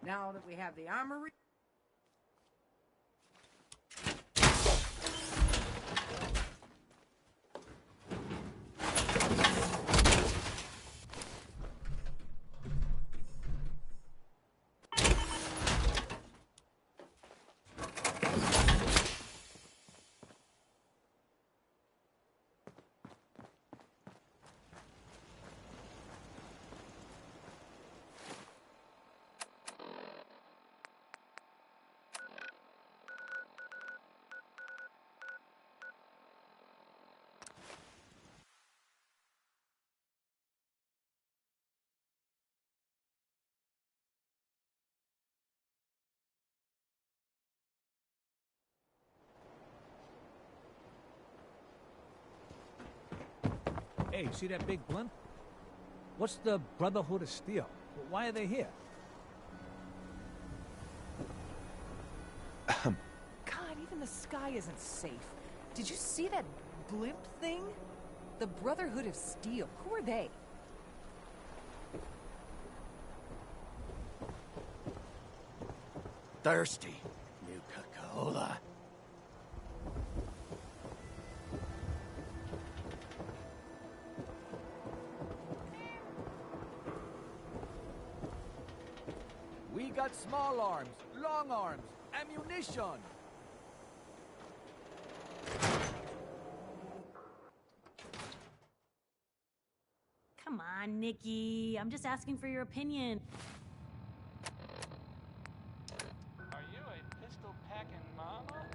Now that we have the armory... Hey, see that big blimp? What's the Brotherhood of Steel? Why are they here? God, even the sky isn't safe. Did you see that blimp thing? The Brotherhood of Steel. Who are they? Thirsty, Nuka-Cola. We got small arms, long arms, ammunition. Come on, Nikki. I'm just asking for your opinion. Are you a pistol-packing mama?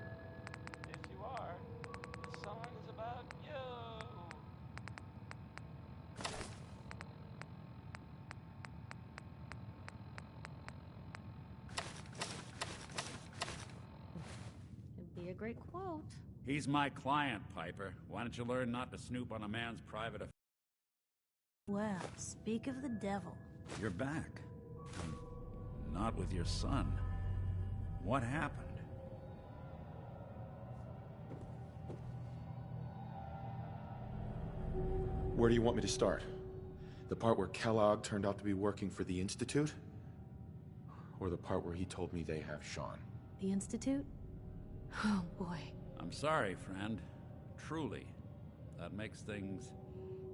If you are, this song is about you. It'd be a great quote. He's my client, Piper. Why don't you learn not to snoop on a man's private affairs? Well, speak of the devil. You're back. Not with your son. What happened? Where do you want me to start? The part where Kellogg turned out to be working for the Institute? Or the part where he told me they have Sean? The Institute? Oh, boy. I'm sorry, friend. Truly. That makes things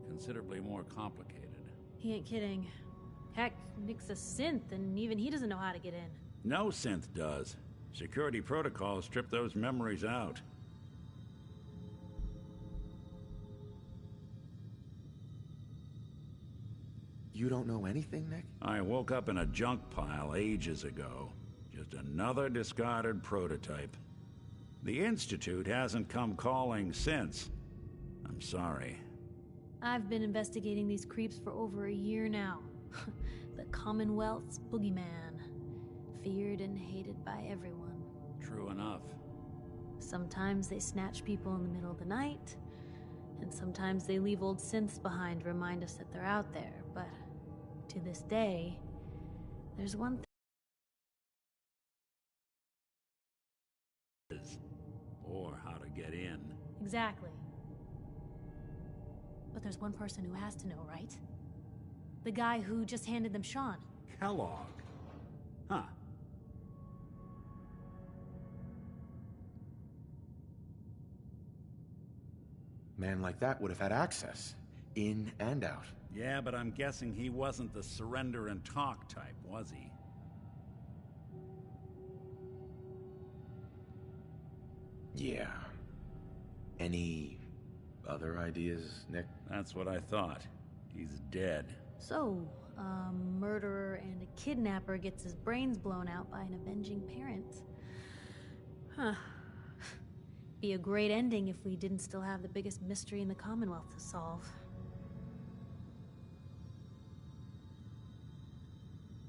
considerably more complicated. He ain't kidding. Heck, Nick's a synth, and even he doesn't know how to get in. No synth does. Security protocols strip those memories out. You don't know anything, Nick? I woke up in a junk pile ages ago. Just another discarded prototype. The Institute hasn't come calling since. I'm sorry. I've been investigating these creeps for over a year now. The Commonwealth's boogeyman. Feared and hated by everyone. True enough. Sometimes they snatch people in the middle of the night, and sometimes they leave old synths behind to remind us that they're out there, but to this day, there's one thing. Or how to get in. Exactly. But there's one person who has to know, right? The guy who just handed them Sean. Kellogg. Huh. Man like that would have had access. In and out. Yeah, but I'm guessing he wasn't the surrender and talk type, was he? Yeah. Any other ideas, Nick? That's what I thought. He's dead. So, a murderer and a kidnapper gets his brains blown out by an avenging parent. Huh. Be a great ending if we didn't still have the biggest mystery in the Commonwealth to solve.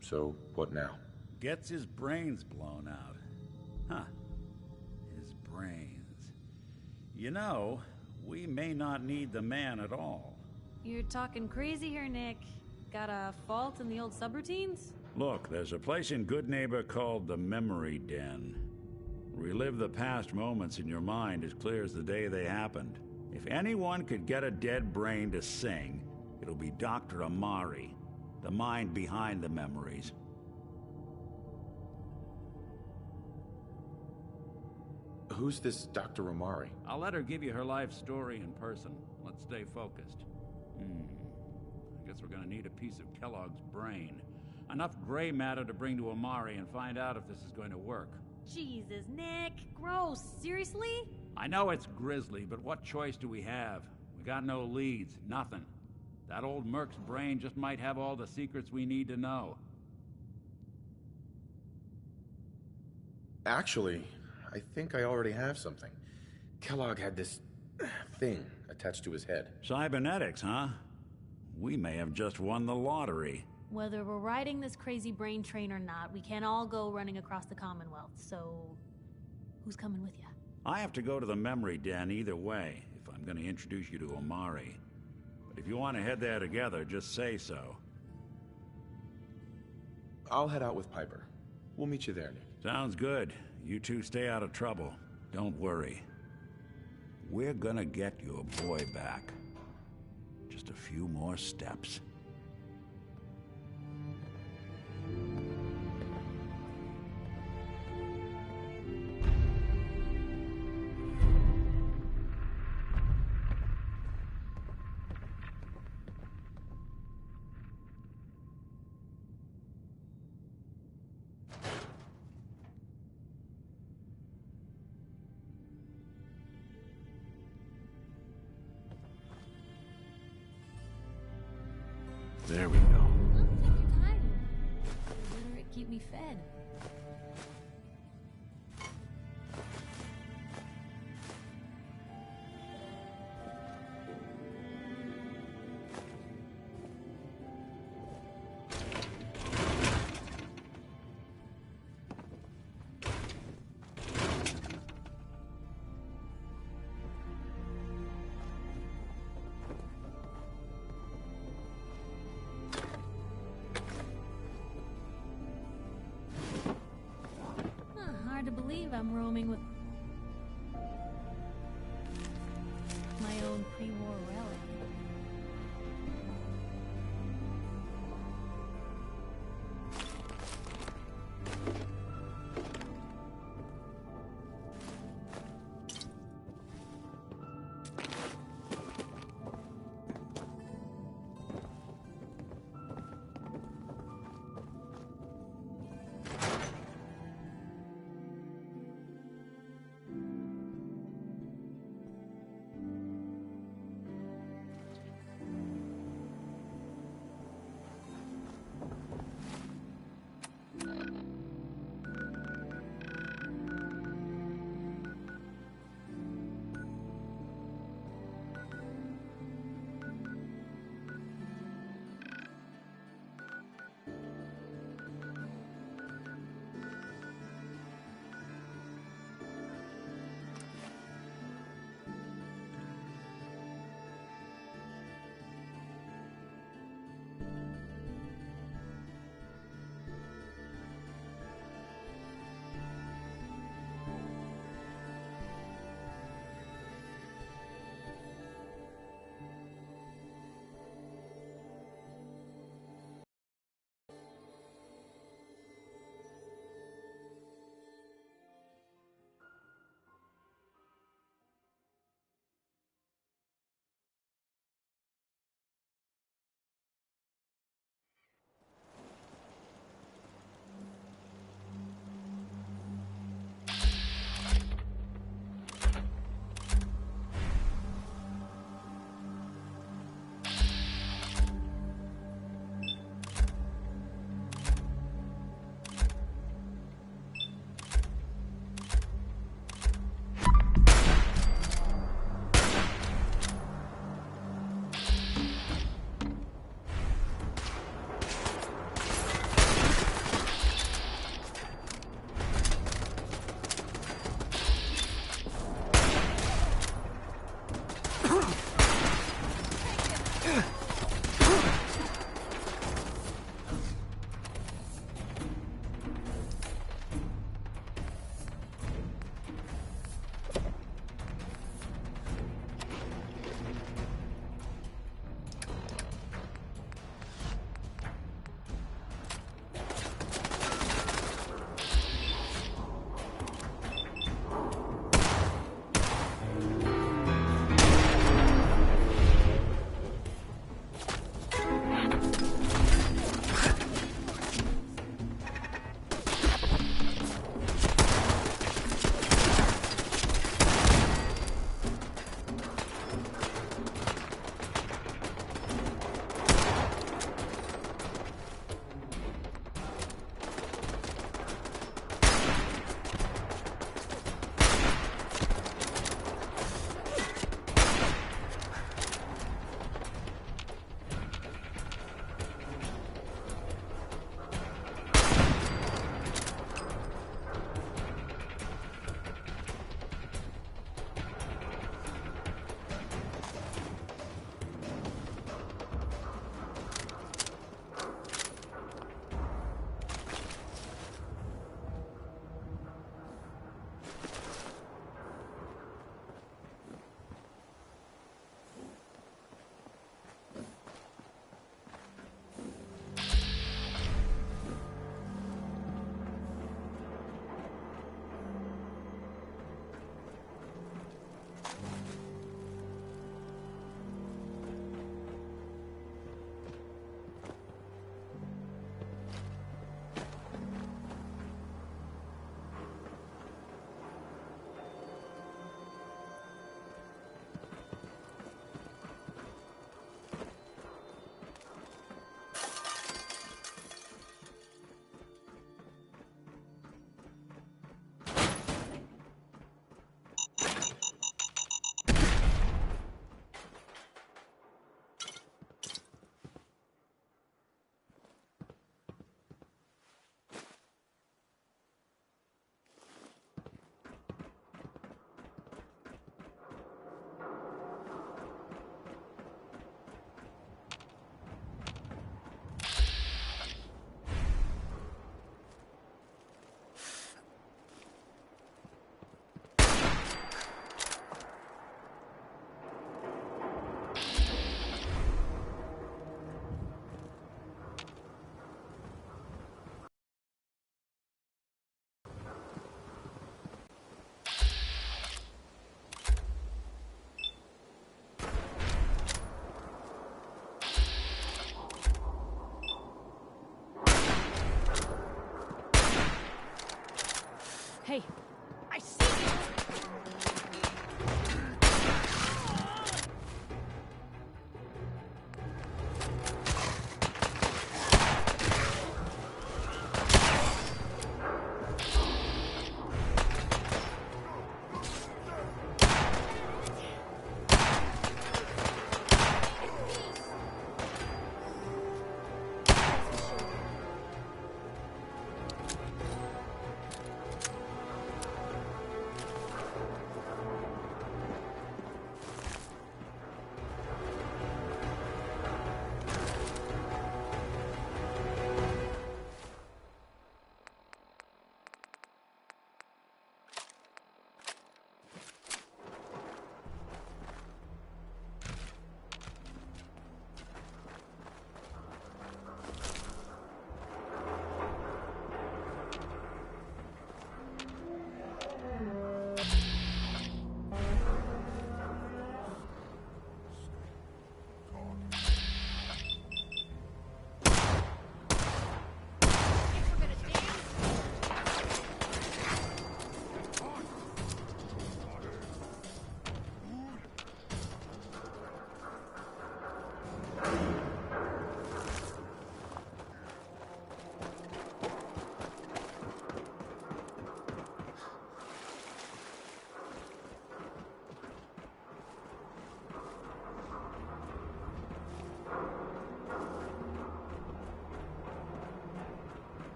So, what now? Gets his brains blown out. Huh. His brains. You know, we may not need the man at all. You're talking crazy here, Nick. Got a fault in the old subroutines? Look, there's a place in Goodneighbor called the Memory Den. Relive the past moments in your mind as clear as the day they happened. If anyone could get a dead brain to sing, it'll be Dr. Amari, the mind behind the memories. Who's this Dr. Romari? I'll let her give you her life story in person. Let's stay focused. I guess we're gonna need a piece of Kellogg's brain. Enough gray matter to bring to Amari and find out if this is going to work. Jesus, Nick. Gross. Seriously? I know it's grisly, but what choice do we have? We got no leads, nothing. That old Merc's brain just might have all the secrets we need to know. Actually, I think I already have something. Kellogg had this thing attached to his head. Cybernetics, huh? We may have just won the lottery. Whether we're riding this crazy brain train or not, we can't all go running across the Commonwealth, so... who's coming with you? I have to go to the memory den either way, if I'm going to introduce you to Amari. But if you want to head there together, just say so. I'll head out with Piper. We'll meet you there, Nick. Sounds good. You two stay out of trouble. Don't worry. We're gonna get your boy back. Just a few more steps. There we go. Oh, take your time. Better keep me fed. Hard to believe I'm roaming with my own pre-war relic.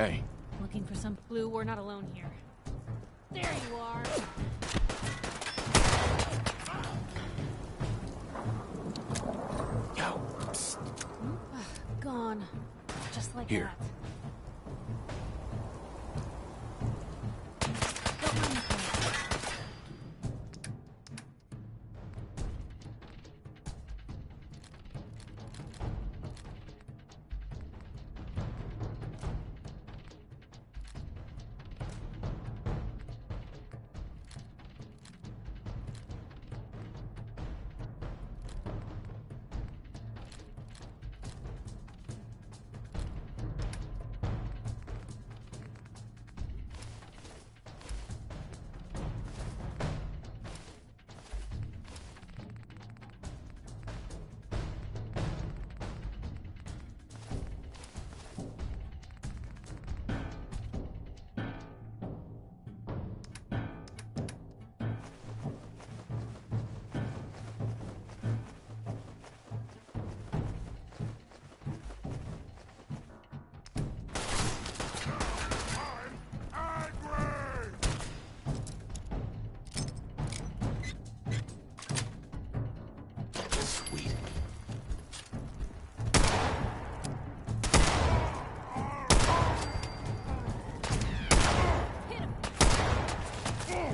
Hey. Looking for some clue? We're not alone here. There you are! Yo, psst. Gone. Just like Here. that. Don't mind the place. Sweet. Hit him!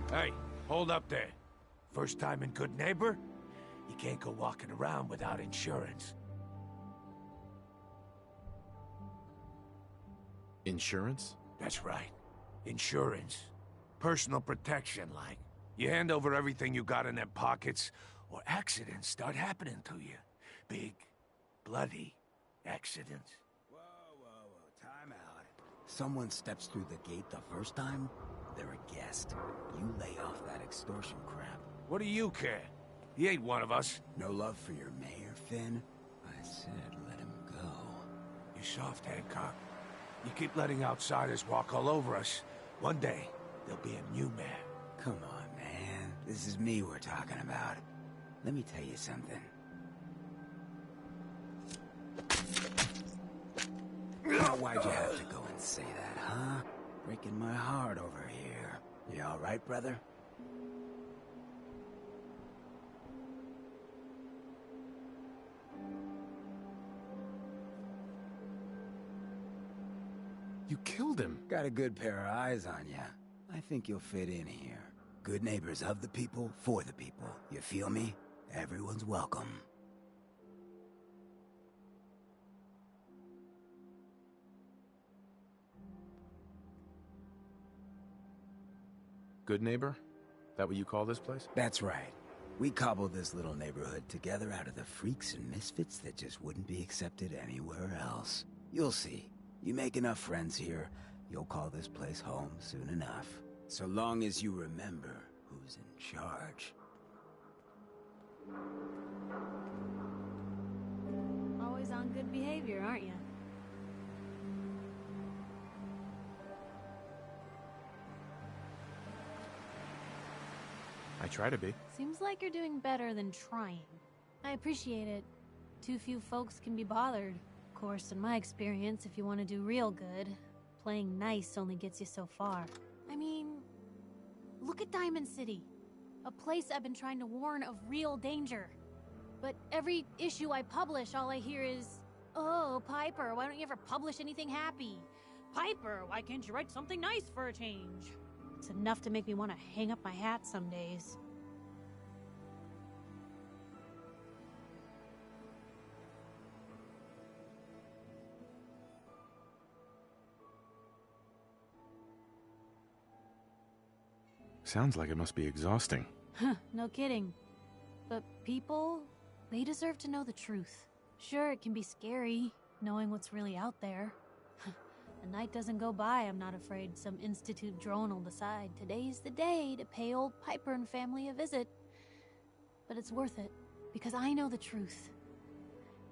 Hey, hold up there. First time in Good Neighbor? You can't go walking around without insurance. Insurance? That's right. Insurance. Personal protection, like. You hand over everything you got in them pockets, or accidents start happening to you. Big, bloody accidents. Whoa, time out. Someone steps through the gate the first time, they're a guest. You lay off that extortion crap. What do you care? He ain't one of us. No love for your mayor, Finn? I said let him go. You soft, Hancock. You keep letting outsiders walk all over us. One day, there'll be a new mayor. Come on, man. This is me we're talking about. Let me tell you something. Now, why'd you have to go and say that, huh? Breaking my heart over here. You all right, brother? You killed him. Got a good pair of eyes on ya. I think you'll fit in here. Good neighbors of the people, for the people. You feel me? Everyone's welcome. Good neighbor? That what you call this place? That's right. We cobbled this little neighborhood together out of the freaks and misfits that just wouldn't be accepted anywhere else. You'll see. You make enough friends here, you'll call this place home soon enough. So long as you remember who's in charge. Always on good behavior, aren't you? I try to be. Seems like you're doing better than trying. I appreciate it. Too few folks can be bothered. Of course, in my experience, if you want to do real good, playing nice only gets you so far. I mean, look at Diamond City. A place I've been trying to warn of real danger. But every issue I publish, all I hear is, "Oh, Piper, why don't you ever publish anything happy? Piper, why can't you write something nice for a change?" It's enough to make me want to hang up my hat some days. Sounds like it must be exhausting. No kidding. But people, they deserve to know the truth. Sure, it can be scary, knowing what's really out there. A night doesn't go by, I'm not afraid some Institute drone will decide today's the day to pay old Piper and family a visit. But it's worth it, because I know the truth.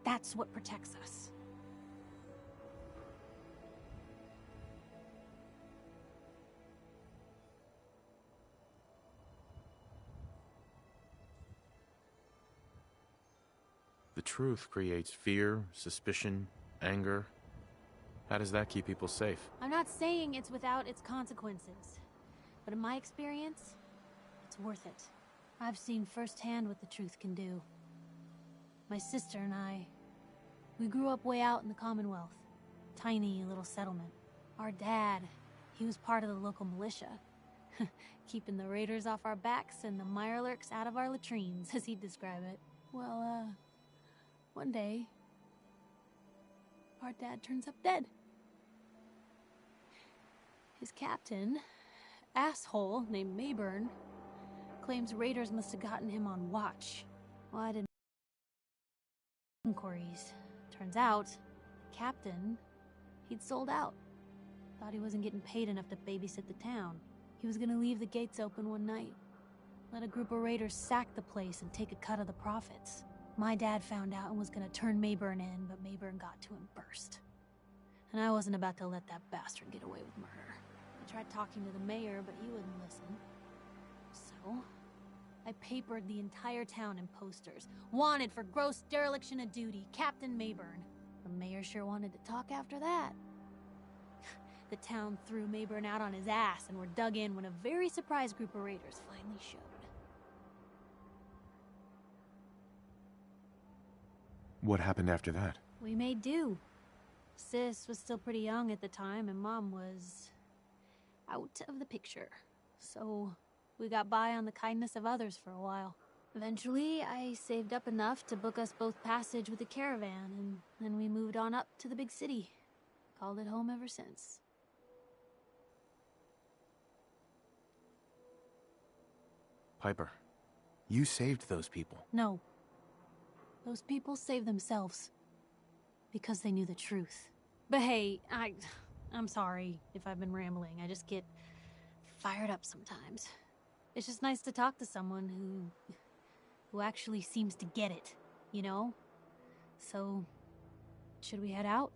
That's what protects us. The truth creates fear, suspicion, anger. How does that keep people safe? I'm not saying it's without its consequences, but in my experience, it's worth it. I've seen firsthand what the truth can do. My sister and I, we grew up way out in the Commonwealth. Tiny little settlement. Our dad, he was part of the local militia. Keeping the raiders off our backs and the Mirelurks out of our latrines, as he'd describe it. Well, one day, our dad turns up dead. His captain, asshole named Mayburn, claims raiders must have gotten him on watch. Well, I didn't inquiries. Turns out, the captain, he'd sold out. Thought he wasn't getting paid enough to babysit the town. He was gonna leave the gates open one night. Let a group of raiders sack the place and take a cut of the profits. My dad found out and was gonna turn Mayburn in, but Mayburn got to him first. And I wasn't about to let that bastard get away with murder. I tried talking to the mayor, but he wouldn't listen. So, I papered the entire town in posters. Wanted for gross dereliction of duty, Captain Mayburn. The mayor sure wanted to talk after that. The town threw Mayburn out on his ass and were dug in when a very surprised group of raiders finally showed. What happened after that? We made do. Sis was still pretty young at the time, and Mom was out of the picture. So we got by on the kindness of others for a while. Eventually, I saved up enough to book us both passage with a caravan, and then we moved on up to the big city. Called it home ever since. Piper, you saved those people. No. Those people saved themselves. Because they knew the truth. But hey, I'm sorry if I've been rambling. I just get fired up sometimes. It's just nice to talk to someone who actually seems to get it, you know? So, should we head out?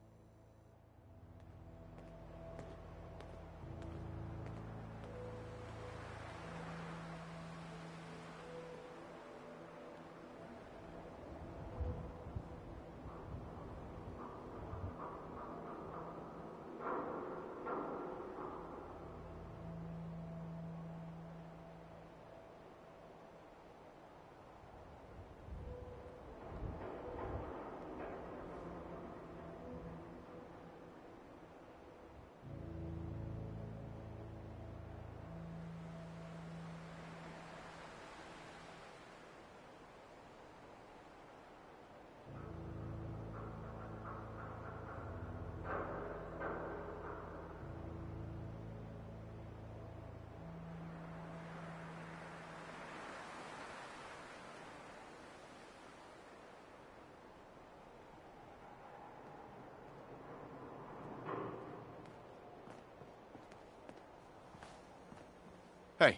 Hey.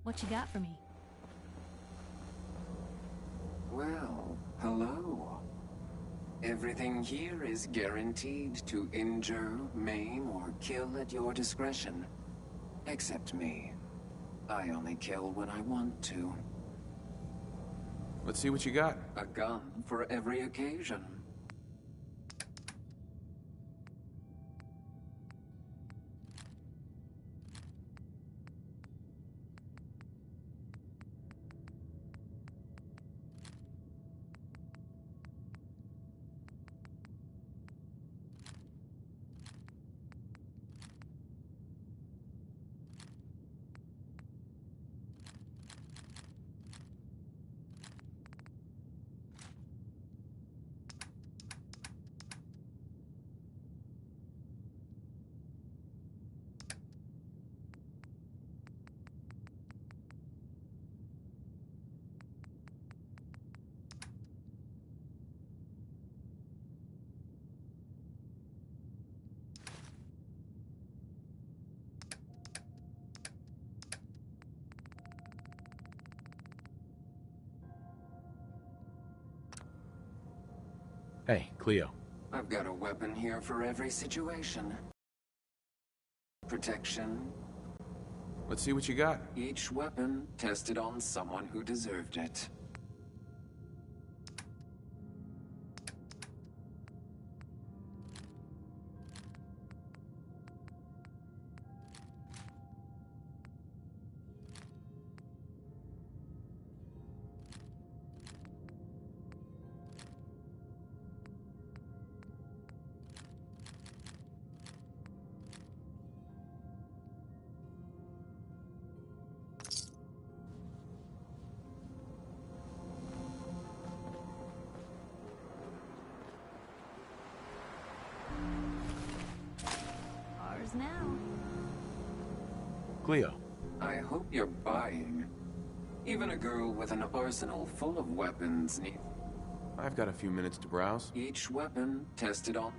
What you got for me? Well, hello. Everything here is guaranteed to injure, maim, or kill at your discretion. Except me. I only kill when I want to. Let's see what you got. A gun for every occasion. Hey, Cleo. I've got a weapon here for every situation. Protection. Let's see what you got. Each weapon tested on someone who deserved it. Ours now. Cleo. I hope you're buying. Even a girl with an arsenal full of weapons needs I've got a few minutes to browse. each weapon tested on.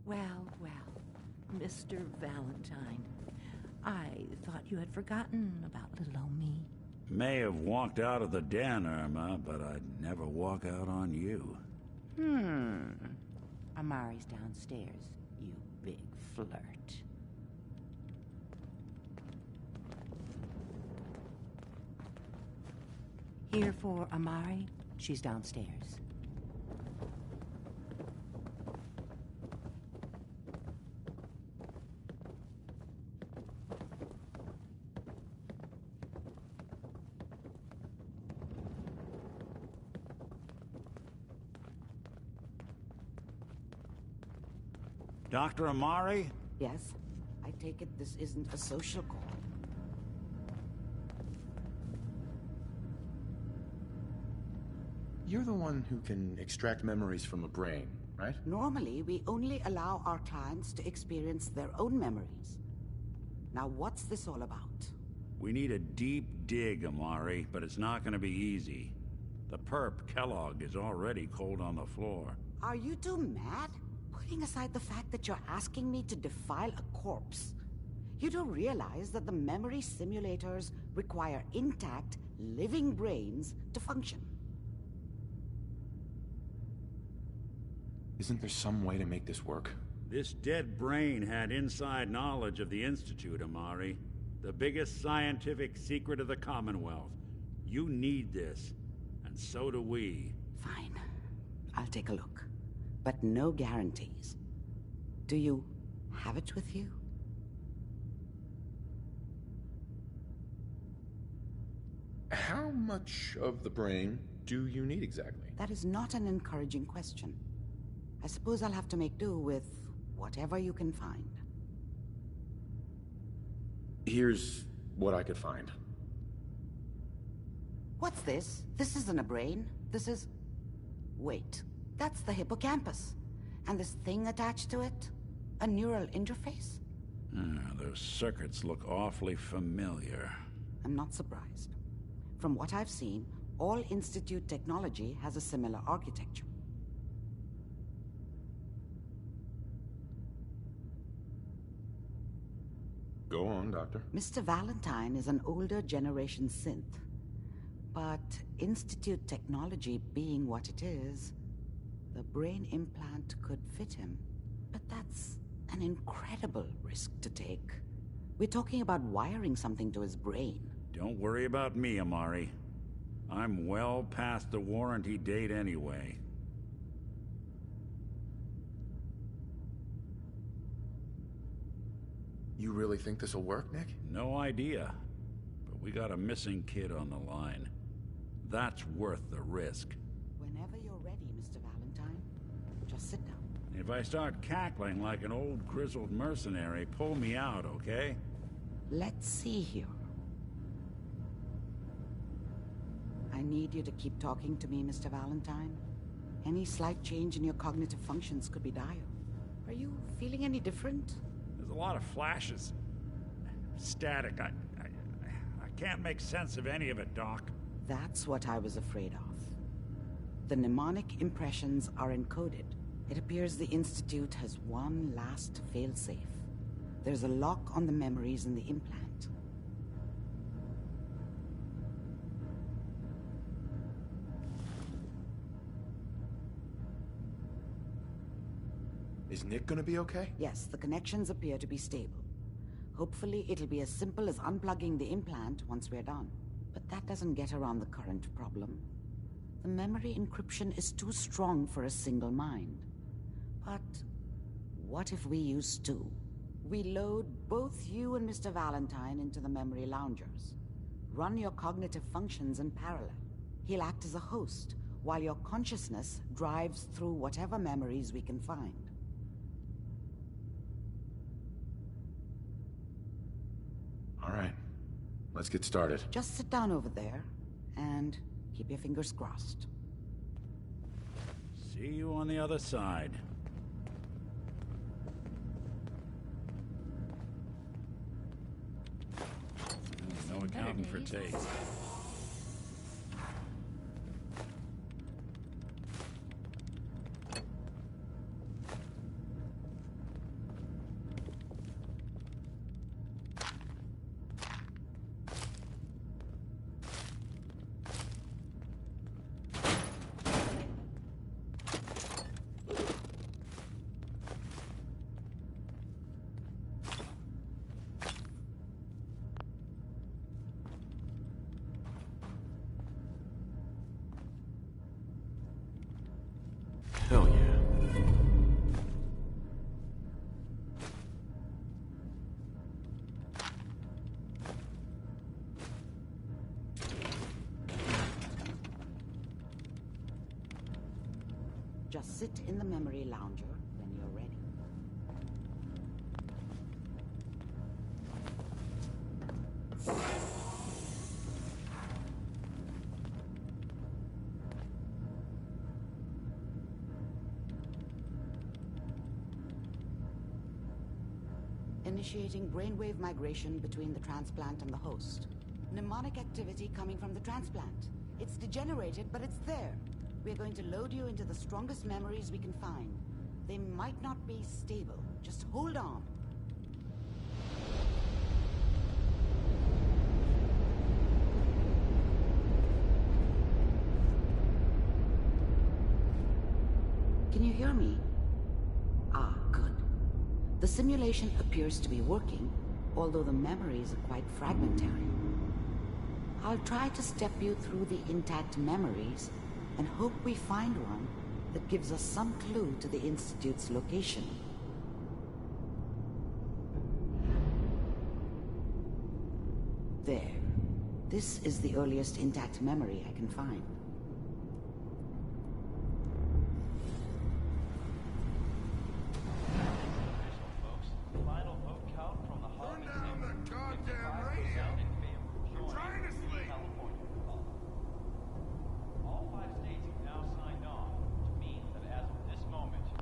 Well, well, Mr. Valentine. I thought you had forgotten about little old me. May have walked out of the den, Irma, but I'd never walk out on you. Amari's downstairs, you big flirt. Here for Amari? She's downstairs. Dr. Amari? Yes? I take it this isn't a social call. You're the one who can extract memories from a brain, right? Normally, we only allow our clients to experience their own memories. Now, what's this all about? We need a deep dig, Amari, but it's not gonna be easy. The perp, Kellogg, is already cold on the floor. Are you two mad? Putting aside the fact that you're asking me to defile a corpse, you don't realize that the memory simulators require intact, living brains to function. Isn't there some way to make this work? This dead brain had inside knowledge of the Institute, Amari. The biggest scientific secret of the Commonwealth. You need this, and so do we. Fine. I'll take a look. But no guarantees. Do you have it with you? How much of the brain do you need exactly? That is not an encouraging question. I suppose I'll have to make do with whatever you can find. Here's what I could find. What's this? This isn't a brain. This is... Wait. That's the hippocampus. And this thing attached to it? A neural interface? Those circuits look awfully familiar. I'm not surprised. From what I've seen, all Institute technology has a similar architecture. Go on, Doctor. Mr. Valentine is an older generation synth. But Institute technology being what it is, the brain implant could fit him. But that's an incredible risk to take. We're talking about wiring something to his brain. Don't worry about me, Amari. I'm well past the warranty date anyway. You really think this'll work, Nick? No idea. But we got a missing kid on the line. That's worth the risk. Whenever you're ready, Mr. Valentine, just sit down. If I start cackling like an old grizzled mercenary, pull me out, okay? Let's see here. I need you to keep talking to me, Mr. Valentine. Any slight change in your cognitive functions could be dire. Are you feeling any different? There's a lot of flashes. Static. I can't make sense of any of it, Doc. That's what I was afraid of. The mnemonic impressions are encoded. It appears the Institute has one last failsafe. There's a lock on the memories in the implant. Is Nick gonna be okay? Yes, the connections appear to be stable. Hopefully, it'll be as simple as unplugging the implant once we're done. But that doesn't get around the current problem. The memory encryption is too strong for a single mind. But what if we use two? We load both you and Mr. Valentine into the memory loungers. Run your cognitive functions in parallel. He'll act as a host, while your consciousness drives through whatever memories we can find. All right. Let's get started. Just sit down over there, and keep your fingers crossed. See you on the other side. No accounting for taste. Hell yeah. Just sit in the memory lounger when you're ready. Initiating brainwave migration between the transplant and the host. Mnemonic activity coming from the transplant. It's degenerated, but it's there. We're going to load you into the strongest memories we can find. They might not be stable. Just hold on. Can you hear me? Ah, good. The simulation appears to be working, although the memories are quite fragmentary. I'll try to step you through the intact memories and hope we find one that gives us some clue to the Institute's location. There. This is the earliest intact memory I can find.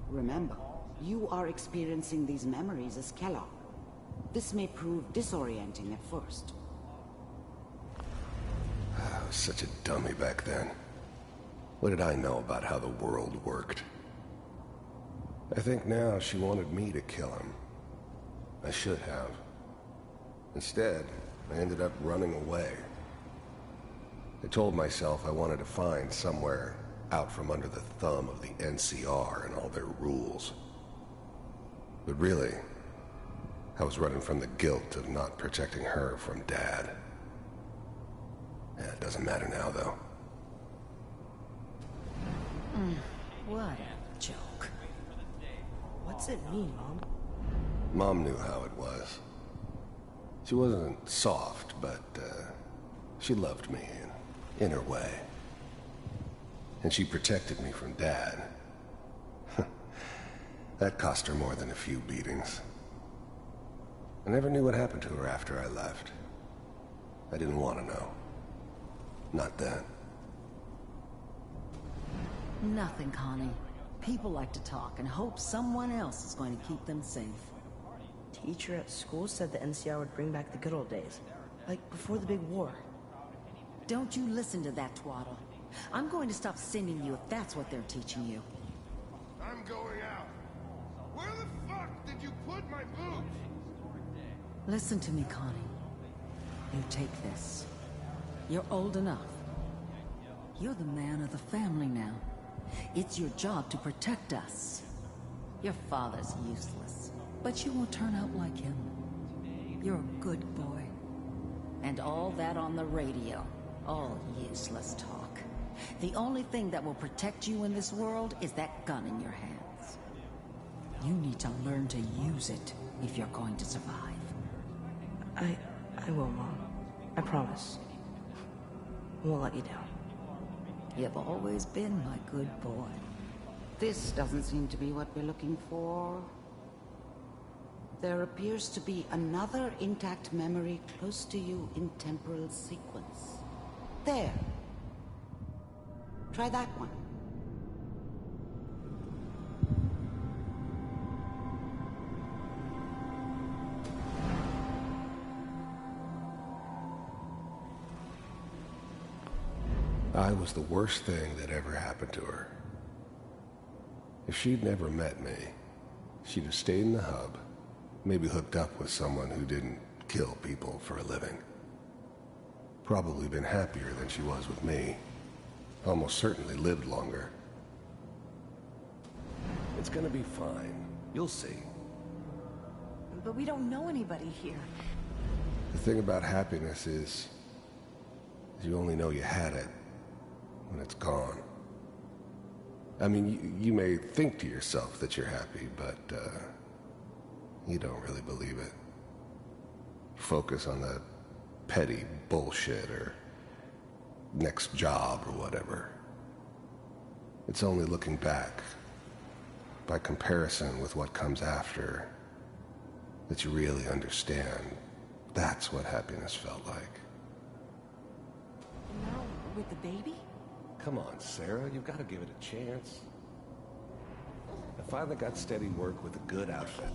Remember, you are experiencing these memories as Kellogg. This may prove disorienting at first. I was such a dummy back then. What did I know about how the world worked? I think now she wanted me to kill him. I should have. Instead, I ended up running away. I told myself I wanted to find somewhere out from under the thumb of the NCR and all their rules. But really, I was running from the guilt of not protecting her from Dad. Yeah, it doesn't matter now, though. What a joke. What's it mean, Mom? Mom knew how it was. She wasn't soft, but she loved me in her way. And she protected me from Dad. That cost her more than a few beatings. I never knew what happened to her after I left. I didn't want to know. Not then. Nothing, Connie. People like to talk and hope someone else is going to keep them safe. Teacher at school said the NCR would bring back the good old days. Like before the big war. Don't you listen to that twaddle. I'm going to stop sending you if that's what they're teaching you. I'm going out. Where the fuck did you put my boots? Listen to me, Connie. You take this. You're old enough. You're the man of the family now. It's your job to protect us. Your father's useless, but you won't turn out like him. You're a good boy. And all that on the radio, all useless talk. The only thing that will protect you in this world is that gun in your hands. You need to learn to use it if you're going to survive. I will, Mom. I promise. I won't let you down. You've always been my good boy. This doesn't seem to be what we're looking for. There appears to be another intact memory close to you in temporal sequence. There. Try that one. I was the worst thing that ever happened to her. If she'd never met me, she'd have stayed in the hub, maybe hooked up with someone who didn't kill people for a living. Probably been happier than she was with me. Almost certainly lived longer. It's gonna be fine. You'll see. But we don't know anybody here. The thing about happiness is you only know you had it when it's gone. I mean, you may think to yourself that you're happy, but you don't really believe it. Focus on that petty bullshit or next job or whatever. It's only looking back, by comparison with what comes after, that you really understand. That's what happiness felt like. Now, with the baby? Come on, Sarah, you've got to give it a chance. I finally got steady work with a good outfit.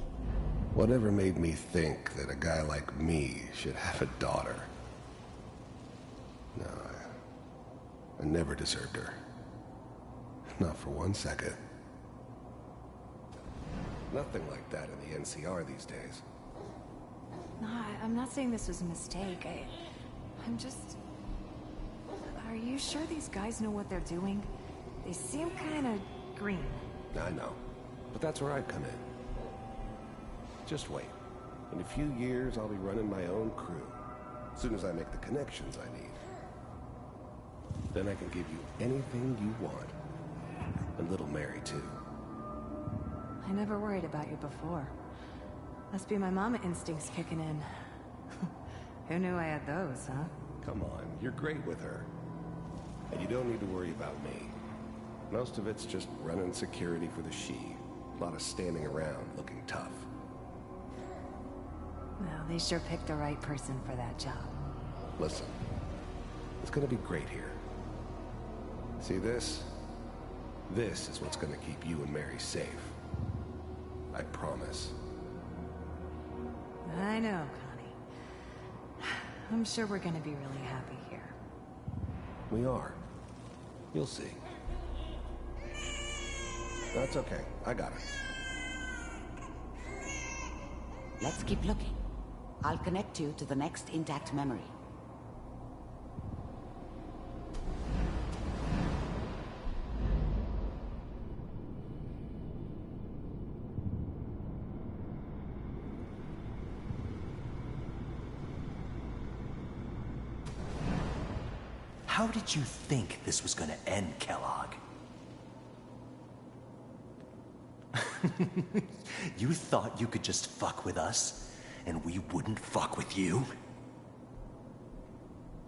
Whatever made me think that a guy like me should have a daughter? No, I never deserved her. Not for 1 second. Nothing like that in the NCR these days. No, I'm not saying this was a mistake. I'm just... Are you sure these guys know what they're doing? They seem kind of green. I know, but that's where I come in. Just wait. In a few years, I'll be running my own crew. As soon as I make the connections I need. Then I can give you anything you want. And little Mary, too. I never worried about you before. Must be my mama instincts kicking in. Who knew I had those, huh? Come on, you're great with her. And you don't need to worry about me. Most of it's just running security for the She. A lot of standing around looking tough. Well, they sure picked the right person for that job. Listen, it's gonna be great here. See this? This is what's gonna keep you and Mary safe. I promise. I know, Connie. I'm sure we're gonna be really happy here. We are. You'll see. That's okay. I got it. Let's keep looking. I'll connect you to the next intact memory. How did you think this was gonna end, Kellogg? You thought you could just fuck with us, and we wouldn't fuck with you?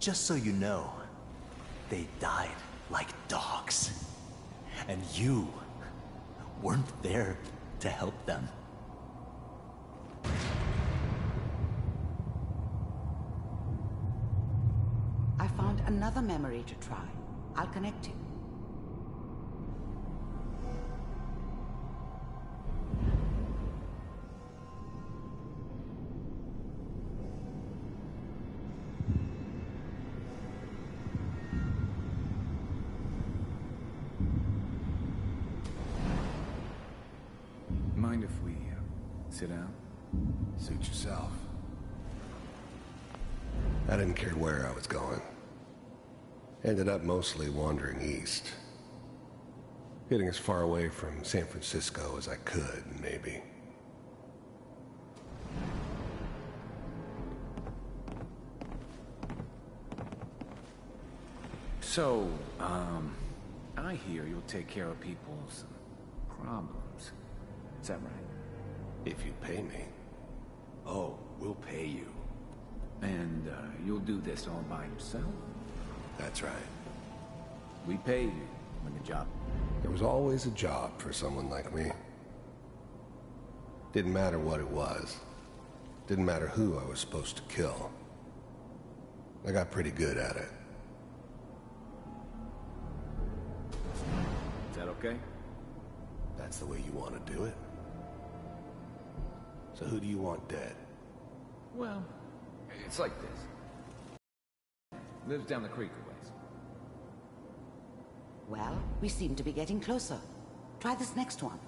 Just so you know, they died like dogs. And you weren't there to help them. I found another memory to try. I'll connect you. Mind if we sit down? Suit yourself. I didn't care where I was going. Ended up mostly wandering east. Getting as far away from San Francisco as I could, maybe. So, I hear you'll take care of people's problems. Is that right? If you pay me. Oh, we'll pay you. And you'll do this all by yourself? That's right. We pay you when the job... There was always a job for someone like me. Didn't matter what it was. Didn't matter who I was supposed to kill. I got pretty good at it. Is that okay? That's the way you want to do it? So who do you want dead? Well, it's like this. Lives down the creek a ways. Well, we seem to be getting closer. Try this next one.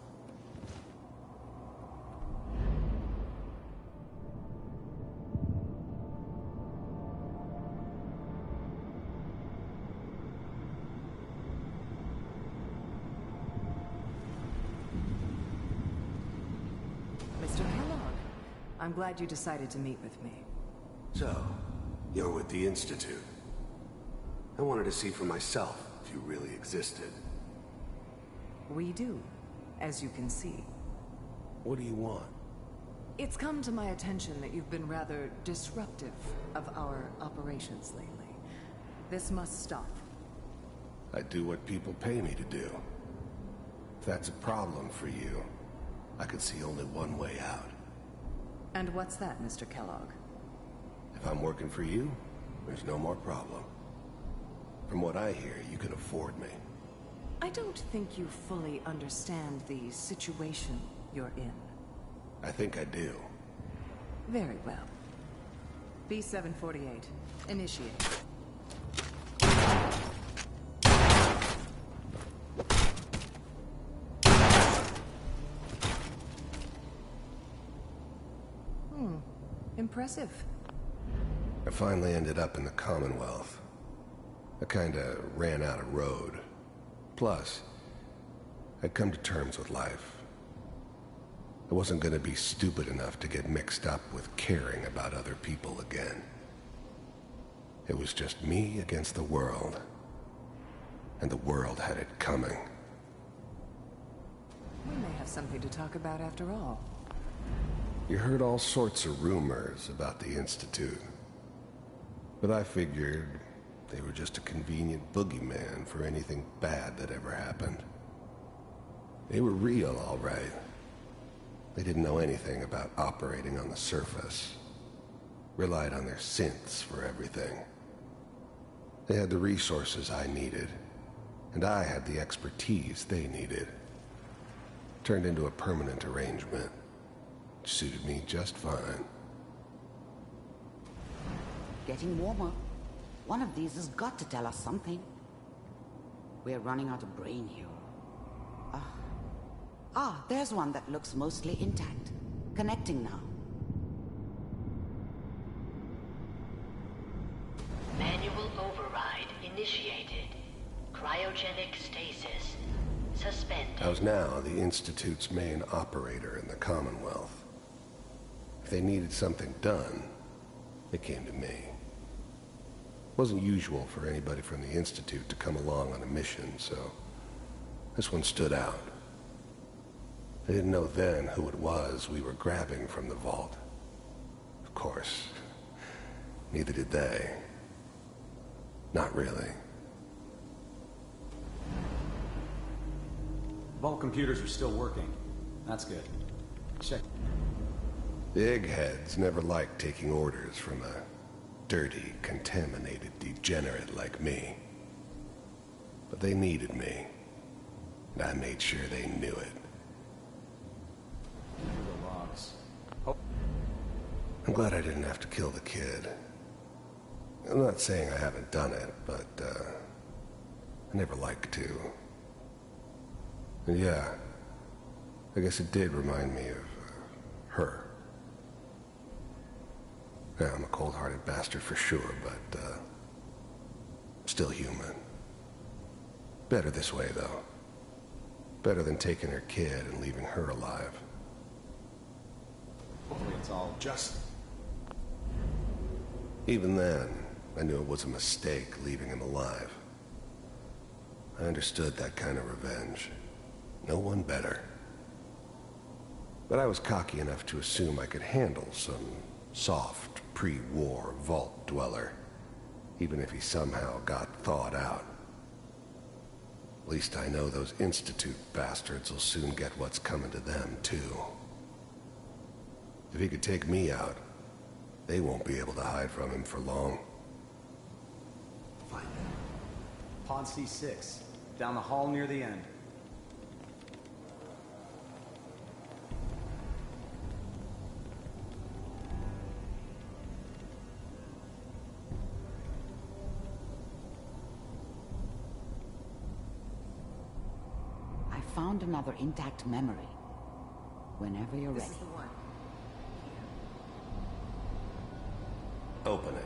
Mr. Kellogg, I'm glad you decided to meet with me. So, you're with the Institute. I wanted to see for myself if you really existed. We do, as you can see. What do you want? It's come to my attention that you've been rather disruptive of our operations lately. This must stop. I do what people pay me to do. If that's a problem for you, I could see only one way out. And what's that, Mr. Kellogg? If I'm working for you, there's no more problem. From what I hear, you can afford me. I don't think you fully understand the situation you're in. I think I do. Very well. B-748, initiate. Impressive. I finally ended up in the Commonwealth. I kinda ran out of road. Plus, I'd come to terms with life. I wasn't gonna be stupid enough to get mixed up with caring about other people again. It was just me against the world. And the world had it coming. We may have something to talk about after all. You heard all sorts of rumors about the Institute. But I figured they were just a convenient boogeyman for anything bad that ever happened. They were real, all right. They didn't know anything about operating on the surface. Relied on their synths for everything. They had the resources I needed, and I had the expertise they needed. Turned into a permanent arrangement. Suited me just fine. Getting warmer. One of these has got to tell us something. We're running out of brain here. There's one that looks mostly intact. Connecting now. Manual override initiated. Cryogenic stasis suspended. I was now the Institute's main operator in the Commonwealth. If they needed something done, they came to me. Wasn't usual for anybody from the Institute to come along on a mission, so this one stood out. I didn't know then who it was we were grabbing from the vault. Of course, neither did they. Not really. Vault computers are still working. That's good. Check. The eggheads never liked taking orders from a dirty, contaminated degenerate like me. But they needed me, and I made sure they knew it. The logs. Oh. I'm glad I didn't have to kill the kid. I'm not saying I haven't done it, but, I never like to. And yeah, I guess it did remind me of, her. Yeah, I'm a cold-hearted bastard for sure, but, still human. Better this way, though. Better than taking her kid and leaving her alive. Hopefully it's all just... Even then, I knew it was a mistake leaving him alive. I understood that kind of revenge. No one better. But I was cocky enough to assume I could handle some soft, pre-war vault dweller, even if he somehow got thawed out. At least I know those Institute bastards will soon get what's coming to them, too. If he could take me out, they won't be able to hide from him for long. Find them. Pod C6, down the hall near the end. I found another intact memory. Whenever you're ready. This is the one. Open it.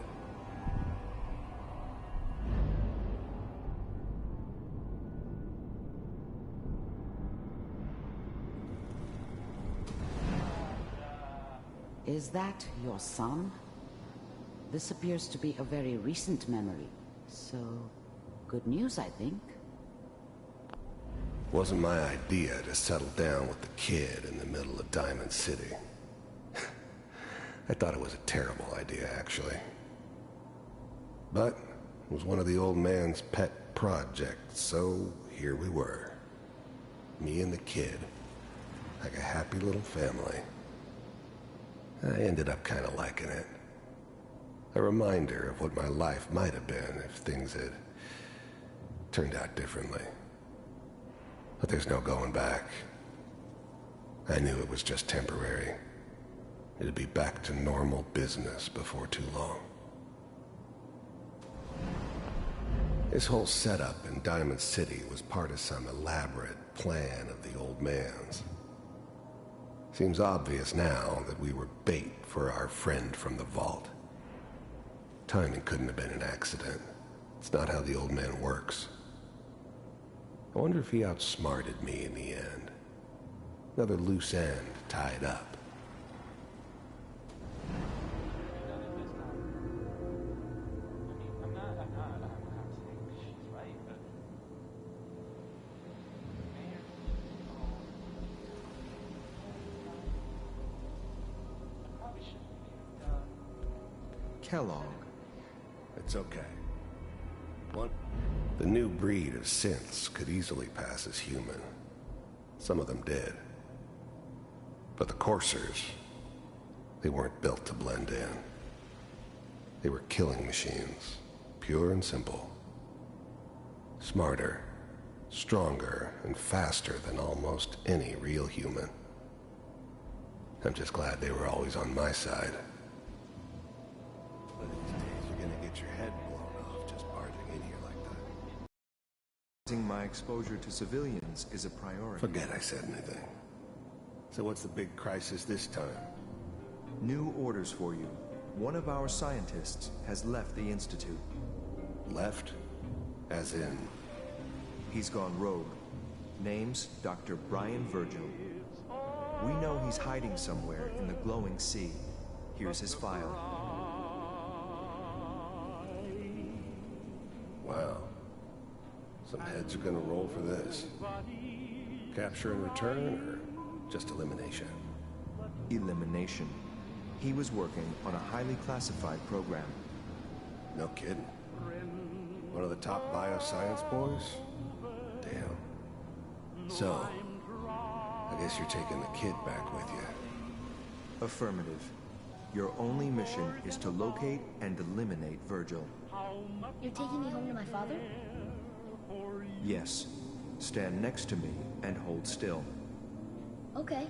Is that your son? This appears to be a very recent memory. So, good news, I think. Wasn't my idea to settle down with the kid in the middle of Diamond City. I thought it was a terrible idea, actually. But it was one of the old man's pet projects, so here we were. Me and the kid, like a happy little family. I ended up kind of liking it. A reminder of what my life might have been if things had turned out differently. But there's no going back. I knew it was just temporary. It'd be back to normal business before too long. This whole setup in Diamond City was part of some elaborate plan of the old man's. Seems obvious now that we were bait for our friend from the vault. Timing couldn't have been an accident. It's not how the old man works. I wonder if he outsmarted me in the end. Another loose end tied up. Kellogg. It's okay. What? The new breed of synths could easily pass as human. Some of them did. But the coursers, they weren't built to blend in. They were killing machines, pure and simple. Smarter, stronger, and faster than almost any real human. I'm just glad they were always on my side. One of these days, you're gonna get your head blown off just barging in here like that. My exposure to civilians is a priority. Forget I said anything. So what's the big crisis this time? New orders for you. One of our scientists has left the Institute. Left? As in? He's gone rogue. Name's Dr. Brian Virgil. We know he's hiding somewhere in the glowing sea. Here's his file. Some heads are gonna roll for this. Capture and return, or just elimination? Elimination. He was working on a highly classified program. No kidding. One of the top bioscience boys? Damn. So, I guess you're taking the kid back with you. Affirmative. Your only mission is to locate and eliminate Virgil. You're taking me home to my father? Yes. Stand next to me and hold still. Okay.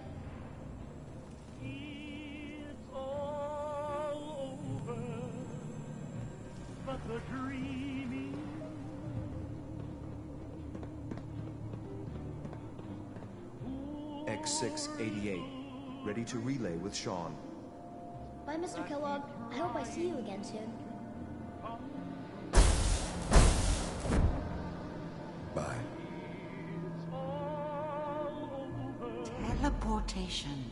X688. Ready to relay with Sean. Bye, Mr. Kellogg. I hope I see you again soon. Bye. Teleportation.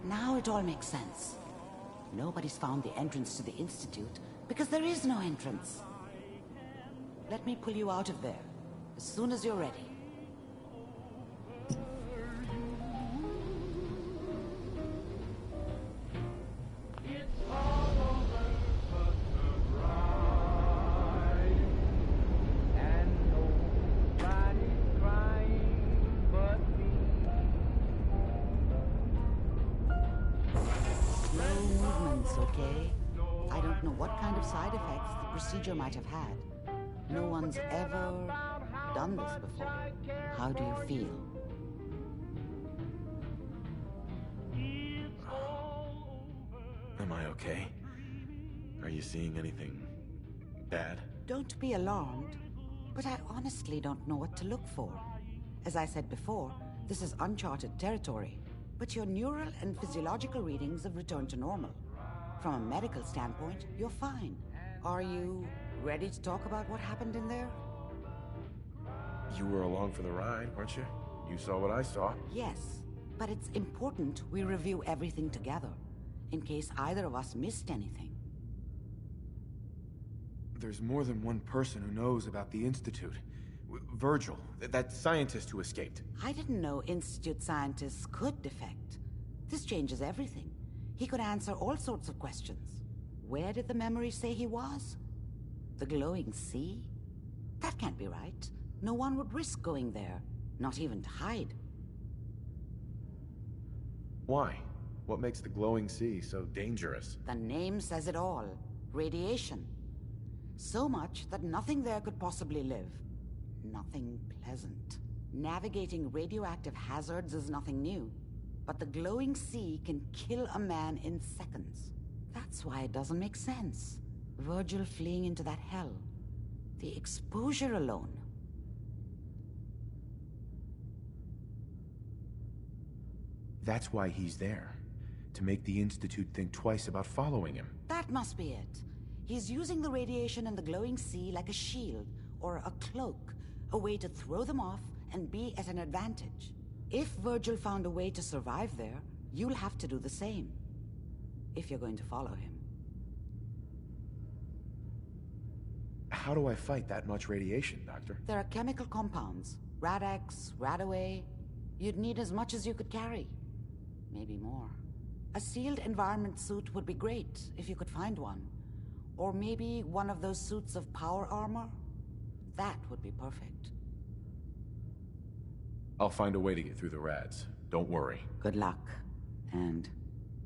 Now it all makes sense. Nobody's found the entrance to the Institute because there is no entrance. Let me pull you out of there as soon as you're ready. Okay? I don't know what kind of side effects the procedure might have had. No one's ever done this before. How do you feel? Am I okay? Are you seeing anything bad? Don't be alarmed, but I honestly don't know what to look for. As I said before, this is uncharted territory, but your neural and physiological readings have returned to normal. From a medical standpoint, you're fine. Are you ready to talk about what happened in there? You were along for the ride, weren't you? You saw what I saw. Yes, but it's important we review everything together, in case either of us missed anything. There's more than one person who knows about the Institute. Virgil, that scientist who escaped. I didn't know Institute scientists could defect. This changes everything. He could answer all sorts of questions. Where did the memory say he was? The glowing sea? That can't be right. No one would risk going there, not even to hide. Why? What makes the glowing sea so dangerous? The name says it all. Radiation. So much that nothing there could possibly live. Nothing pleasant. Navigating radioactive hazards is nothing new. But the glowing sea can kill a man in seconds. That's why it doesn't make sense. Virgil fleeing into that hell. The exposure alone. That's why he's there. To make the Institute think twice about following him. That must be it. He's using the radiation in the glowing sea like a shield or a cloak. A way to throw them off and be at an advantage. If Virgil found a way to survive there, you'll have to do the same. If you're going to follow him. How do I fight that much radiation, Doctor? There are chemical compounds. Rad-X, Radaway. You'd need as much as you could carry. Maybe more. A sealed environment suit would be great, if you could find one. Or maybe one of those suits of power armor? That would be perfect. I'll find a way to get through the rads. Don't worry. Good luck. And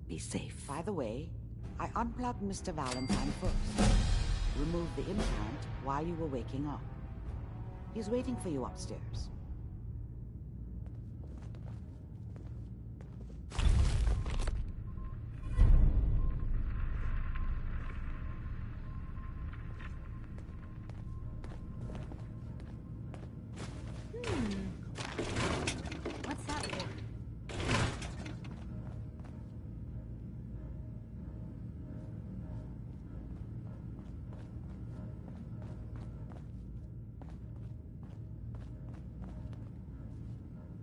be safe. By the way, I unplugged Mr. Valentine first. Removed the implant while you were waking up. He's waiting for you upstairs. What's that for?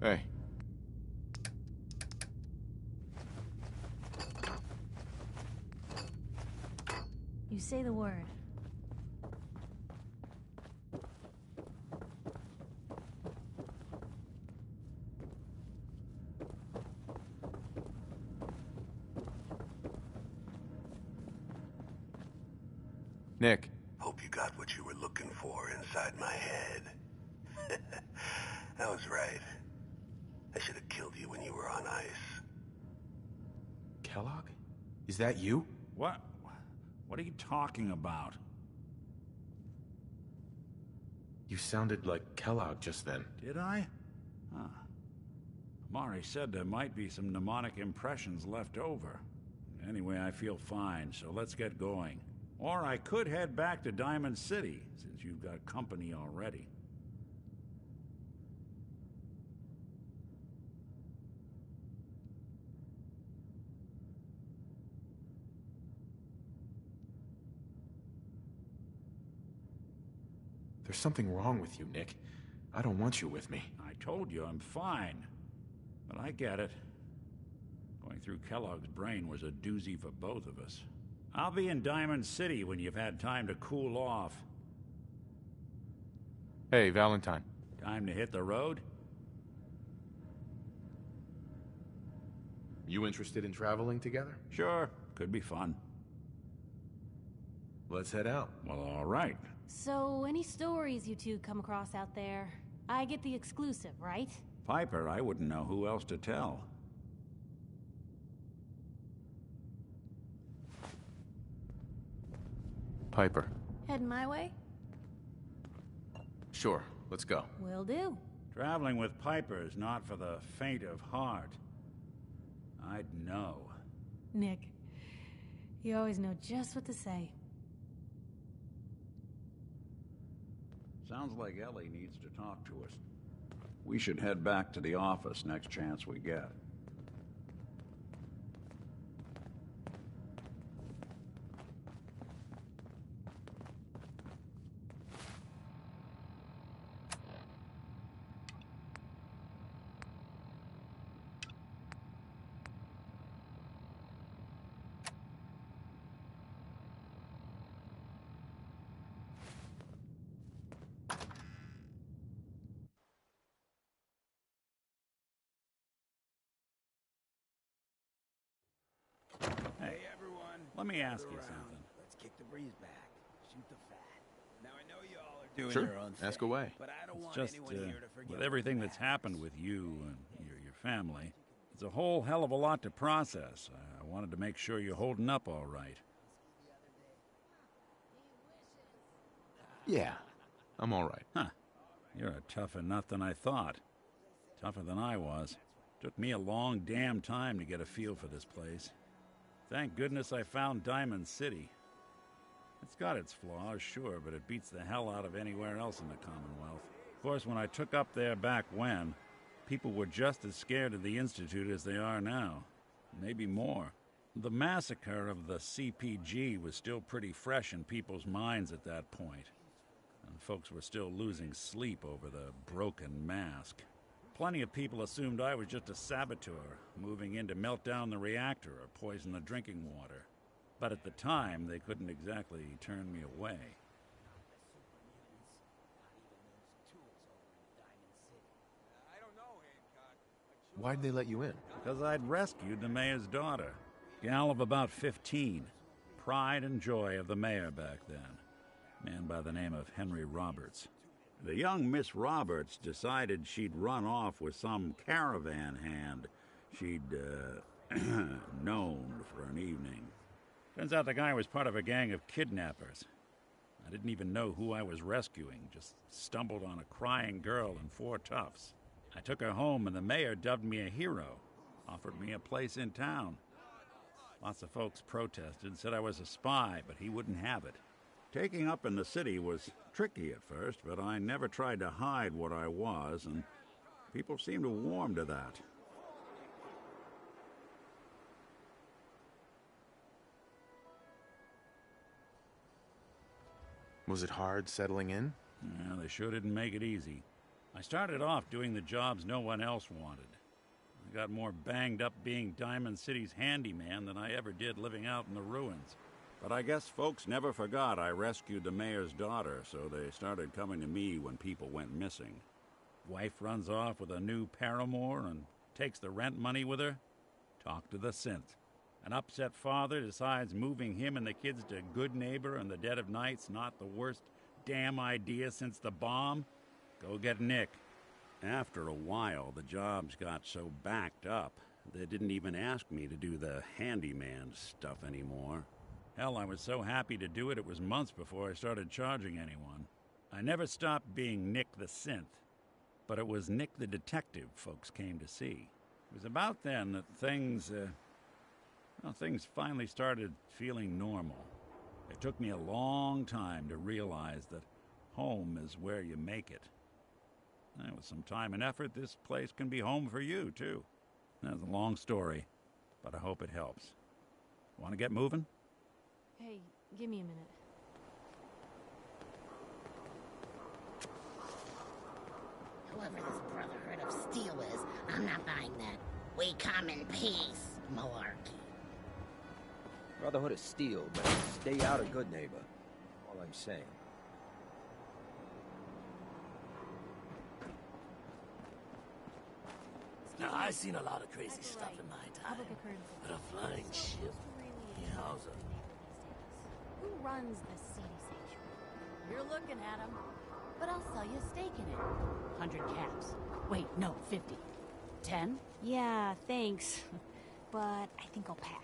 Hey. You say the word. Nick. Hope you got what you were looking for inside my head. I was right. I should have killed you when you were on ice. Kellogg? Is that you? What? What are you talking about? You sounded like Kellogg just then. Did I? Huh. Amari said there might be some mnemonic impressions left over. Anyway, I feel fine, so let's get going. Or I could head back to Diamond City, since you've got company already. There's something wrong with you, Nick. I don't want you with me. I told you I'm fine. But I get it. Going through Kellogg's brain was a doozy for both of us. I'll be in Diamond City when you've had time to cool off. Hey, Valentine. Time to hit the road? You interested in traveling together? Sure. Could be fun. Let's head out. Well, all right. So, any stories you two come across out there? I get the exclusive, right? Piper, I wouldn't know who else to tell. Piper. Heading my way? Sure, let's go. Will do. Traveling with Piper is not for the faint of heart. I'd know. Nick, you always know just what to say. Sounds like Ellie needs to talk to us. We should head back to the office next chance we get. Hey, everyone. Let me ask you something. Let's kick the breeze back. Shoot the fat. Now I know you all are doing Sure, your own thing. ask away. But I don't want Just, anyone here to forget with everything that's happened with you and your family, it's a whole hell of a lot to process. I wanted to make sure you're holding up all right. Yeah, I'm all right. Huh. You're a tougher nut than I thought. Tougher than I was. Took me a long damn time to get a feel for this place. Thank goodness I found Diamond City. It's got its flaws, sure, but it beats the hell out of anywhere else in the Commonwealth. Of course, when I took up there back when, people were just as scared of the Institute as they are now. Maybe more. The massacre of the CPG was still pretty fresh in people's minds at that point, and folks were still losing sleep over the broken mask. Plenty of people assumed I was just a saboteur, moving in to melt down the reactor or poison the drinking water. But at the time, they couldn't exactly turn me away. Why'd they let you in? Because I'd rescued the mayor's daughter. Gal of about 15. Pride and joy of the mayor back then. Man by the name of Henry Roberts. The young Miss Roberts decided she'd run off with some caravan hand she'd, known for an evening. Turns out the guy was part of a gang of kidnappers. I didn't even know who I was rescuing, just stumbled on a crying girl and 4 toughs. I took her home and the mayor dubbed me a hero, offered me a place in town. Lots of folks protested, said I was a spy, but he wouldn't have it. Taking up in the city was tricky at first, but I never tried to hide what I was, and people seemed to warm to that. Was it hard settling in? Yeah, they sure didn't make it easy. I started off doing the jobs no one else wanted. I got more banged up being Diamond City's handyman than I ever did living out in the ruins. But I guess folks never forgot I rescued the mayor's daughter, so they started coming to me when people went missing. Wife runs off with a new paramour and takes the rent money with her. Talk to the synth. An upset father decides moving him and the kids to Good Neighbor in the dead of night's not the worst damn idea since the bomb? Go get Nick. After a while, the jobs got so backed up, they didn't even ask me to do the handyman stuff anymore. Hell, I was so happy to do it, it was months before I started charging anyone. I never stopped being Nick the Synth, but it was Nick the Detective folks came to see. It was about then that things finally started feeling normal. It took me a long time to realize that home is where you make it. And with some time and effort, this place can be home for you, too. That's a long story, but I hope it helps. Want to get moving? Hey, give me a minute. Whoever this Brotherhood of Steel is, I'm not buying that. We come in peace, malarkey. Brotherhood of Steel, but stay out of Good Neighbor. All I'm saying. Now, I've seen a lot of crazy stuff in my time. But a flying ship? Yowza. Who runs this seedy sanctuary? You're looking at him. But I'll sell you a stake in it. 100 caps. Wait, no, 50. 10? Yeah, thanks. But I think I'll pass.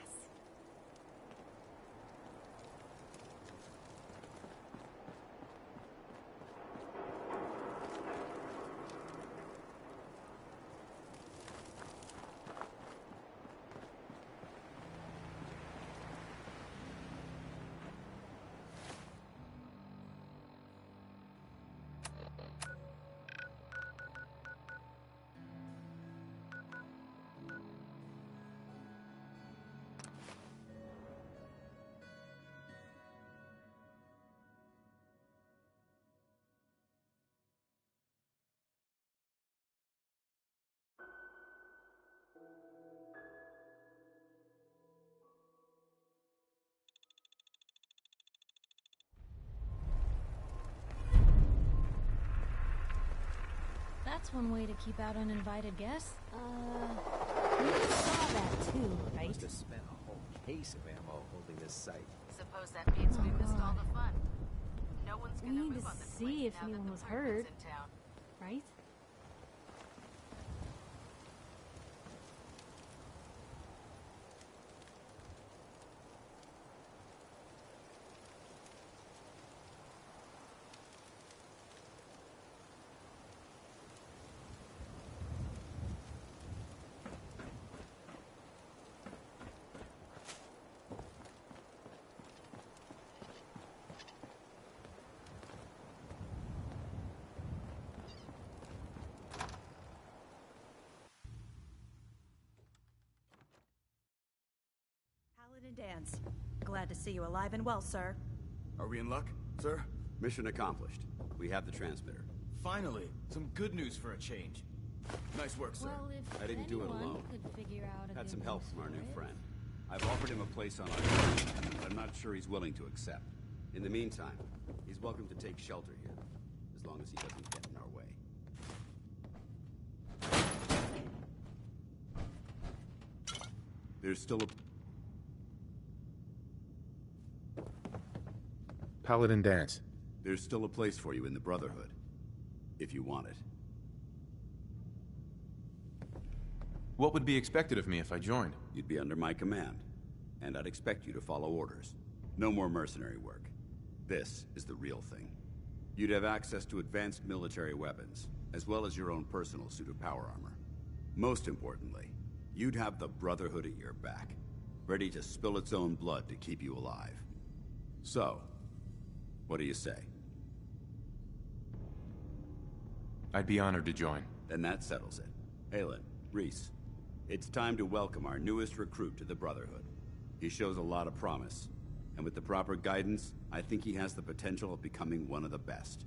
That's one way to keep out uninvited guests. You saw that too, right? Must have spent a whole case of ammo holding this site. Suppose that means we missed all the fun. No one's We gonna need move to on this see place if now that anyone the was Brotherhood's hurt, in town. right? Paladin Danse. Glad to see you alive and well, sir. Are we in luck, sir? Mission accomplished. We have the transmitter. Finally, some good news for a change. Nice work, sir. Well, if I didn't do it anyone alone. could figure out a Had good some help use from our for new it. friend. I've offered him a place on our team, but I'm not sure he's willing to accept. In the meantime, he's welcome to take shelter here, as long as he doesn't get in our way. There's still a... Paladin Danse. There's still a place for you in the Brotherhood, if you want it. What would be expected of me if I joined? You'd be under my command, and I'd expect you to follow orders. No more mercenary work. This is the real thing. You'd have access to advanced military weapons, as well as your own personal suit of power armor. Most importantly, you'd have the Brotherhood at your back, ready to spill its own blood to keep you alive. So, what do you say? I'd be honored to join. Then that settles it. Aelin, Rhys, it's time to welcome our newest recruit to the Brotherhood. He shows a lot of promise, and with the proper guidance, I think he has the potential of becoming one of the best.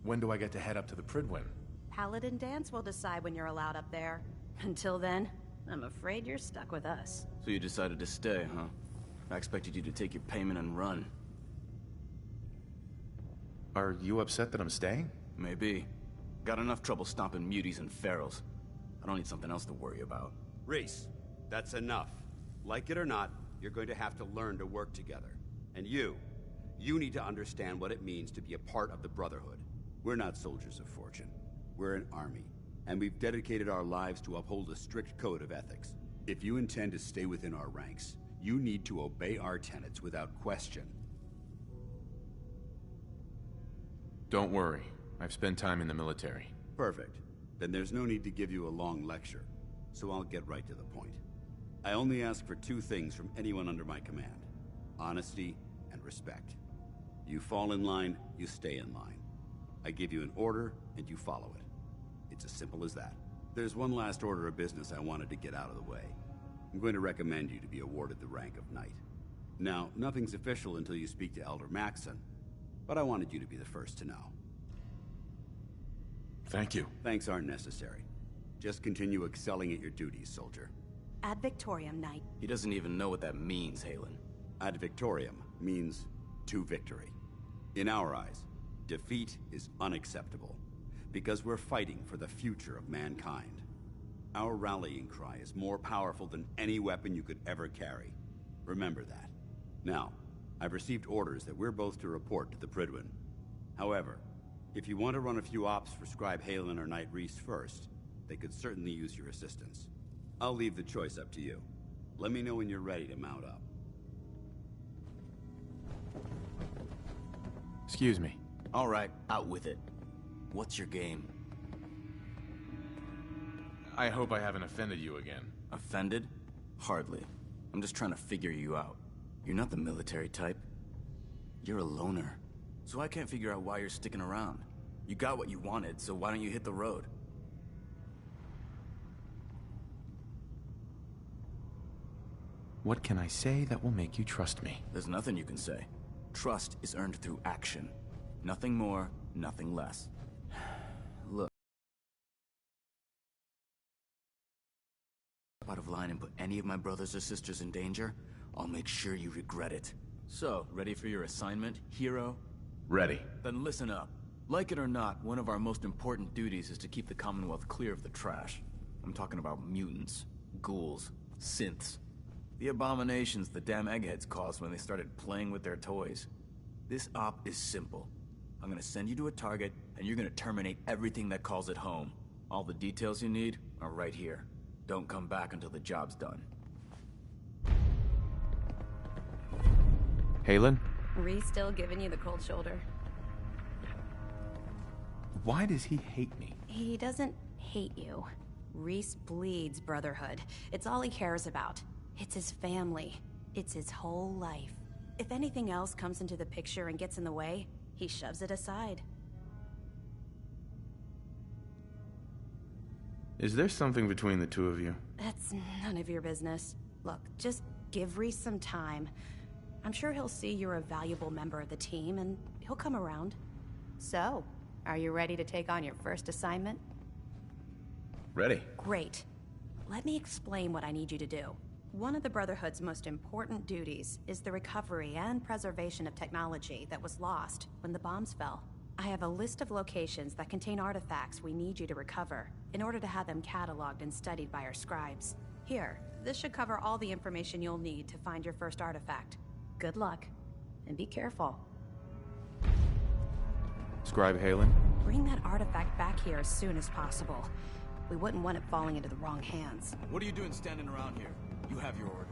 When do I get to head up to the Prydwen? Paladin Danse will decide when you're allowed up there. Until then, I'm afraid you're stuck with us. So you decided to stay, huh? I expected you to take your payment and run. Are you upset that I'm staying? Maybe. Got enough trouble stomping muties and pharaohs. I don't need something else to worry about. Reese, that's enough. Like it or not, you're going to have to learn to work together. And you need to understand what it means to be a part of the Brotherhood. We're not soldiers of fortune. We're an army, and we've dedicated our lives to uphold a strict code of ethics. If you intend to stay within our ranks, you need to obey our tenets without question. Don't worry. I've spent time in the military. Perfect. Then there's no need to give you a long lecture, so I'll get right to the point. I only ask for two things from anyone under my command: honesty and respect. You fall in line, you stay in line. I give you an order, and you follow it. It's as simple as that. There's one last order of business I wanted to get out of the way. I'm going to recommend you to be awarded the rank of Knight. Now, nothing's official until you speak to Elder Maxson, but I wanted you to be the first to know. Thank you. Thanks aren't necessary. Just continue excelling at your duties, soldier. Ad Victoriam, Knight. He doesn't even know what that means, Haylen. Ad Victoriam means to victory. In our eyes, defeat is unacceptable, because we're fighting for the future of mankind. Our rallying cry is more powerful than any weapon you could ever carry. Remember that. Now, I've received orders that we're both to report to the Prydwen. However, if you want to run a few ops for Scribe Haylen or Knight Reese first, they could certainly use your assistance. I'll leave the choice up to you. Let me know when you're ready to mount up. Excuse me. All right, out with it. What's your game? I hope I haven't offended you again. Offended? Hardly. I'm just trying to figure you out. You're not the military type. You're a loner. So I can't figure out why you're sticking around. You got what you wanted, so why don't you hit the road? What can I say that will make you trust me? There's nothing you can say. Trust is earned through action. Nothing more, nothing less. Look. Out of line and put any of my brothers or sisters in danger, I'll make sure you regret it. So, ready for your assignment, hero? Ready. Then listen up. Like it or not, one of our most important duties is to keep the Commonwealth clear of the trash. I'm talking about mutants, ghouls, synths. The abominations the damn eggheads caused when they started playing with their toys. This op is simple. I'm gonna send you to a target, and you're gonna terminate everything that calls it home. All the details you need are right here. Don't come back until the job's done. Haylen? Reese still giving you the cold shoulder? Why does he hate me? He doesn't hate you. Reese bleeds Brotherhood. It's all he cares about. It's his family. It's his whole life. If anything else comes into the picture and gets in the way, he shoves it aside. Is there something between the two of you? That's none of your business. Look, just give Reese some time. I'm sure he'll see you're a valuable member of the team, and he'll come around. So, are you ready to take on your first assignment? Ready. Great. Let me explain what I need you to do. One of the Brotherhood's most important duties is the recovery and preservation of technology that was lost when the bombs fell. I have a list of locations that contain artifacts we need you to recover in order to have them cataloged and studied by our scribes. Here, this should cover all the information you'll need to find your first artifact. Good luck, and be careful. Scribe Haylen? Bring that artifact back here as soon as possible. We wouldn't want it falling into the wrong hands. What are you doing standing around here? You have your orders.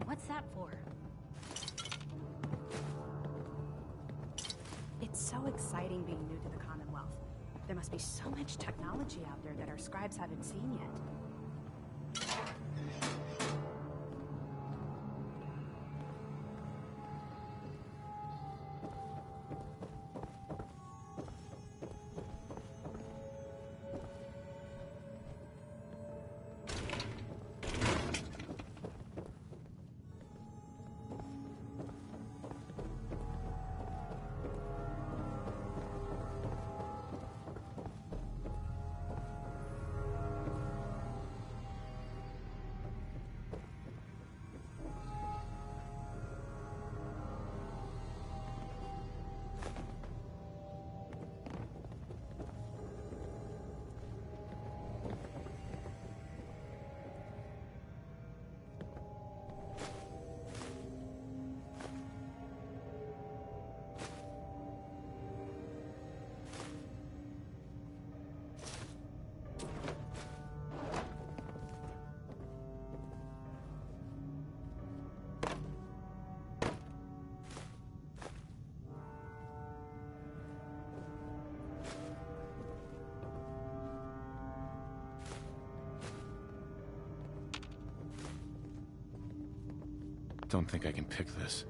What's that for? It's so exciting being new to the Commonwealth. There must be so much technology out there that our scribes haven't seen yet. don't think I can pick this.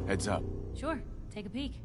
Heads up. Sure, take a peek.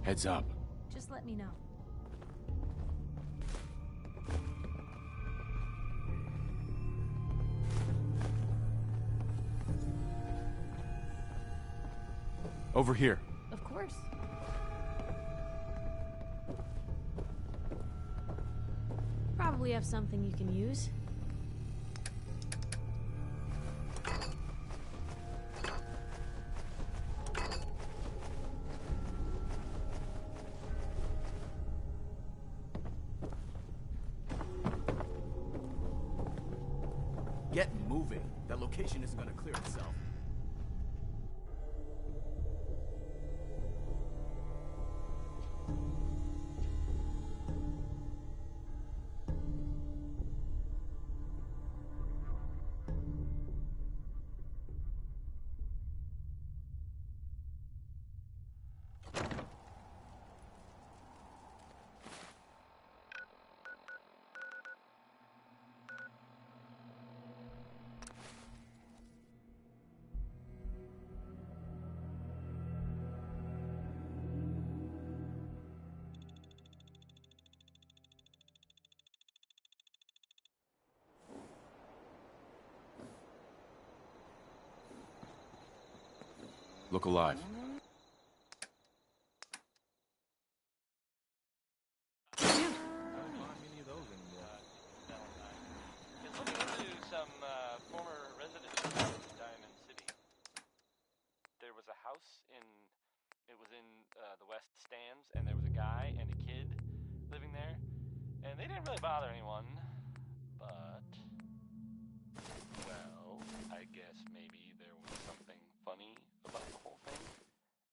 Heads up. Just let me know. Over here. Of course. Probably have something you can use. Get moving. That location isn't gonna clear itself. Look alive. Former residents of Diamond City. There was a house it was in the West Stands, and there was a guy and a kid living there, and they didn't really bother anyone, but, well, I guess maybe there was something funny about the whole thing,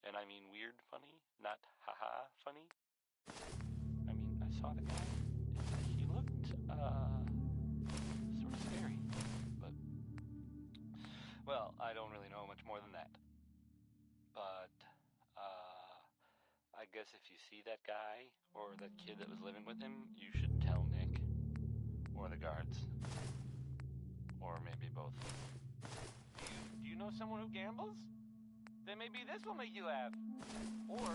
and I mean weird funny, not haha funny. I mean, I saw the guy, he looked, sort of scary, but, well, I don't really know much more than that. But, I guess if you see that guy, or that kid that was living with him, you should tell Nick. Or the guards. Or maybe both. Do you know someone who gambles? Then maybe this will make you laugh. Or...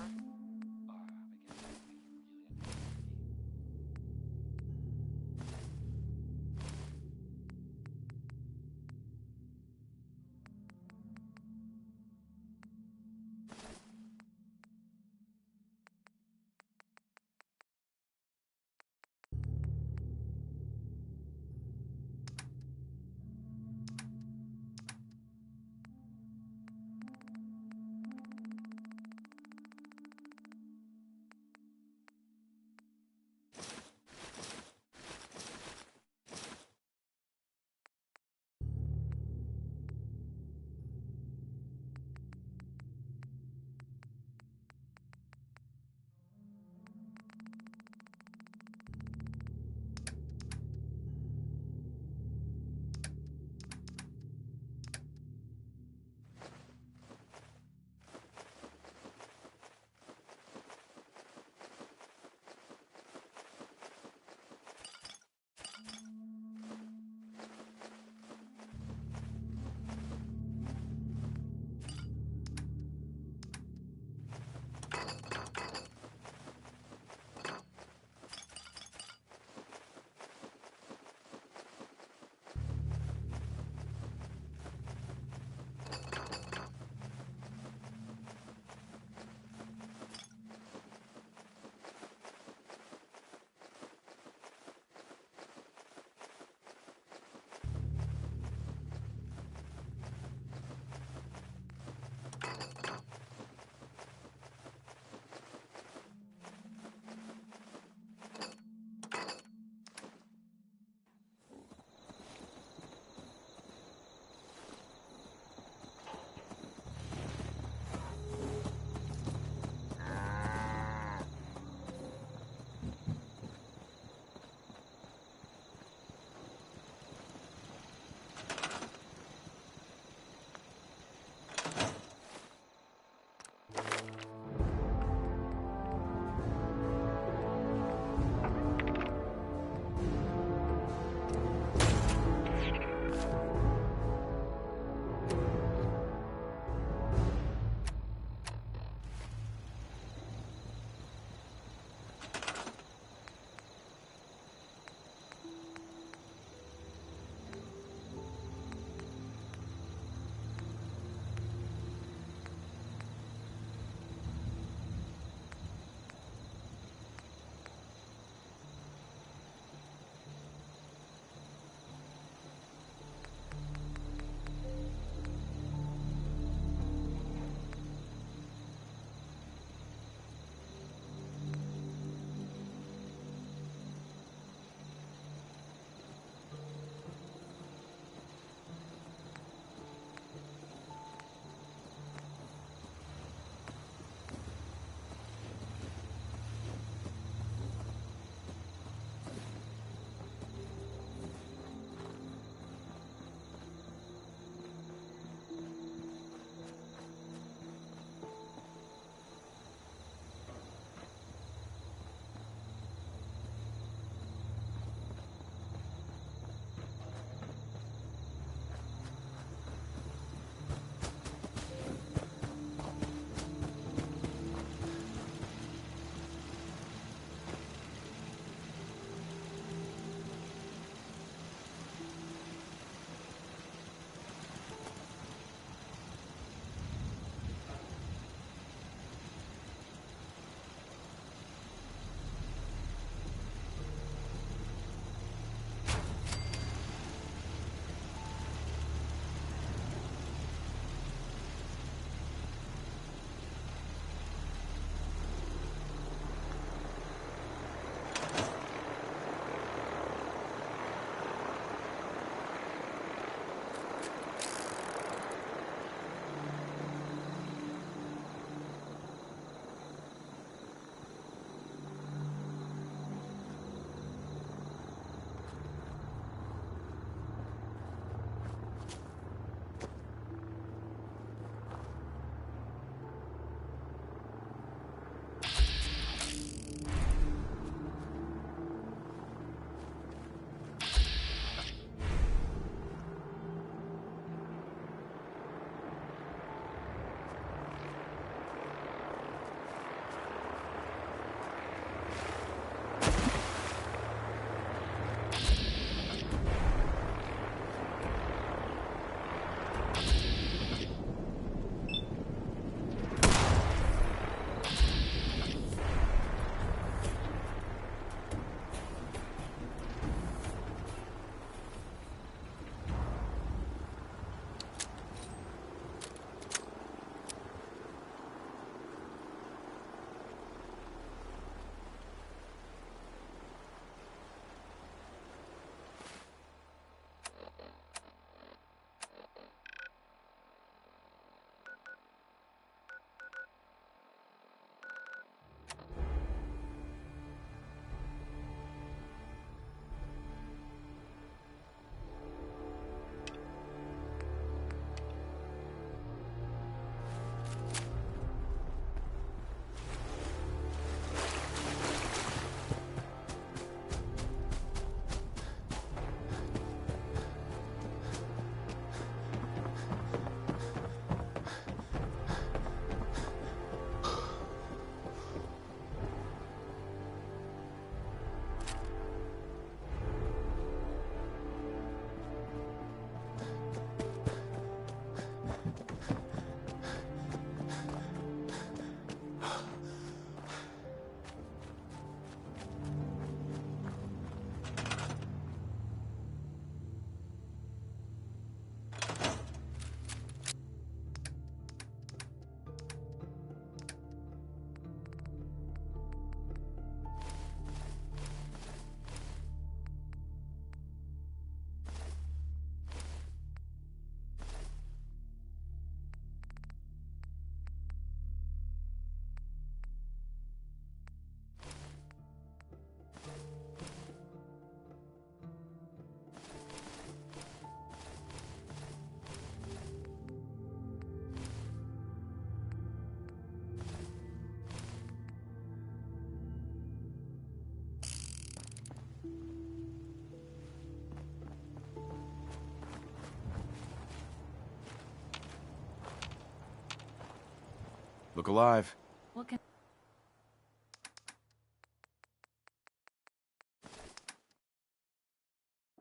Look alive. What can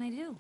I do?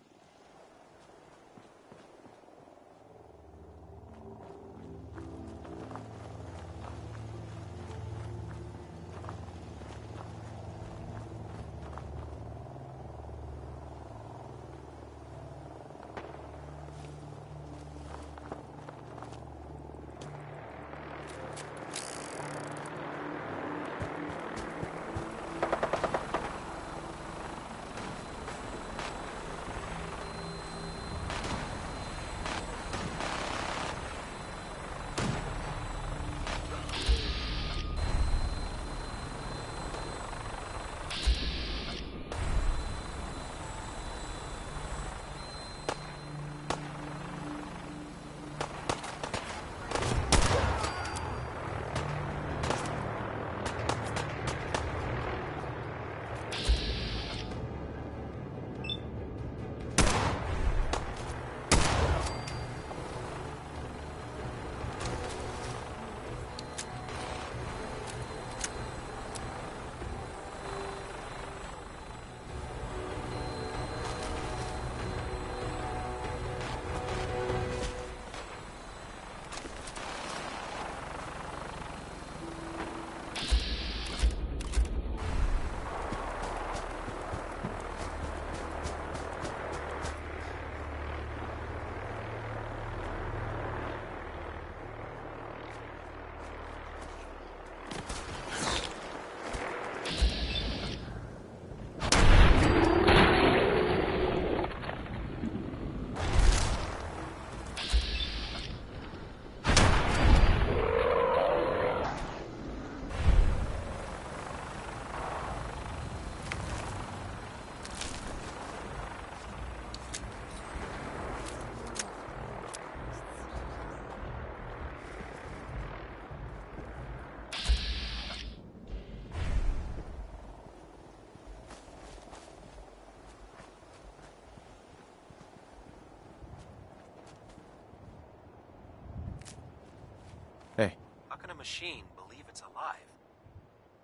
Hey. How can a machine believe it's alive?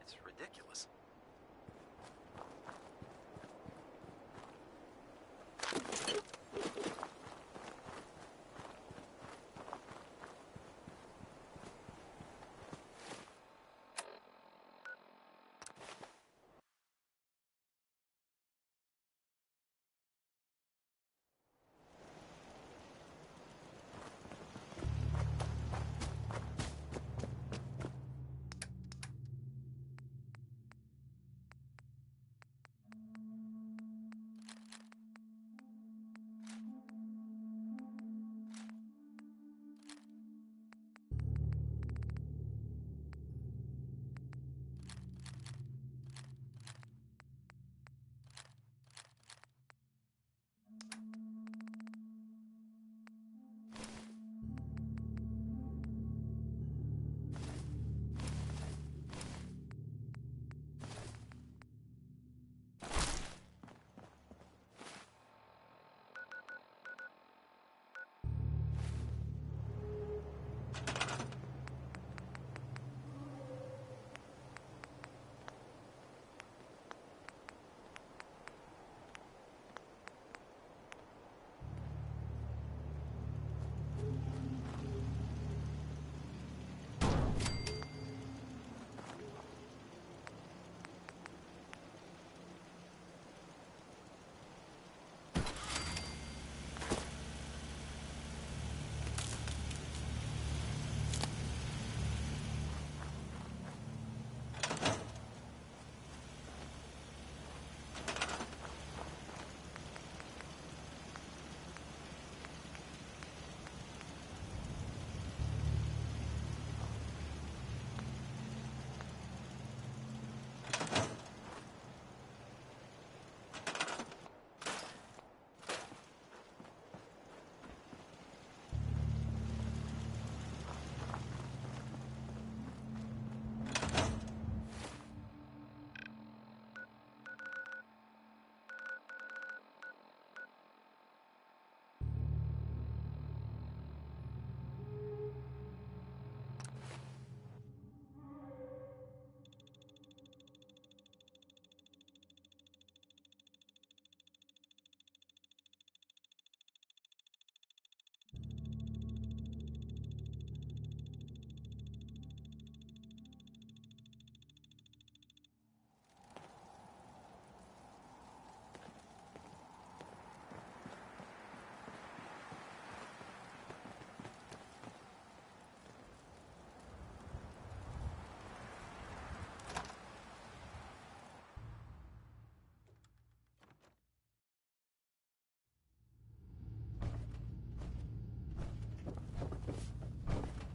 It's ridiculous.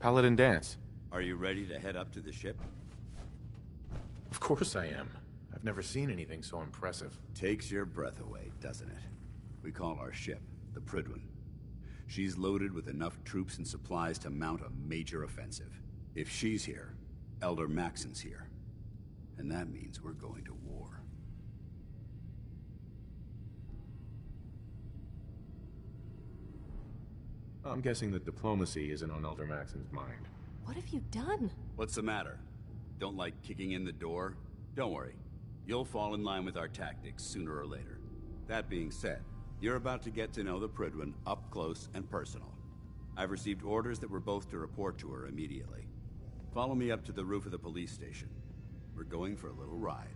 Paladin Danse. Are you ready to head up to the ship? Of course I am. I've never seen anything so impressive. Takes your breath away, doesn't it? We call our ship the Prydwen. She's loaded with enough troops and supplies to mount a major offensive. If she's here, Elder Maxon's here. And that means we're going to war. I'm guessing that diplomacy isn't on Elder Maxon's mind. What have you done? What's the matter? Don't like kicking in the door? Don't worry. You'll fall in line with our tactics sooner or later. That being said, you're about to get to know the Prydwen up close and personal. I've received orders that we're both to report to her immediately. Follow me up to the roof of the police station. We're going for a little ride.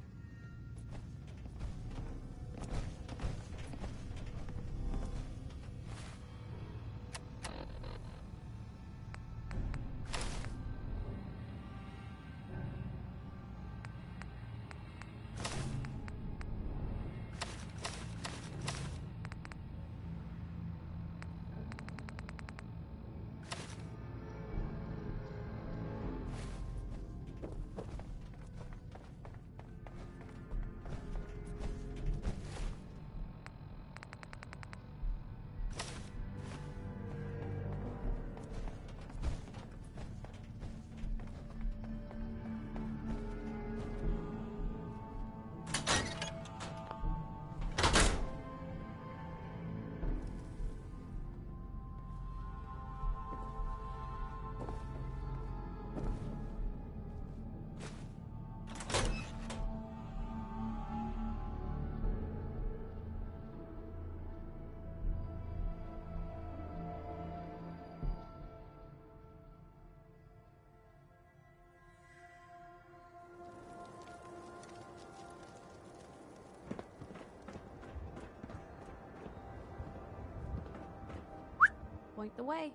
Point the way.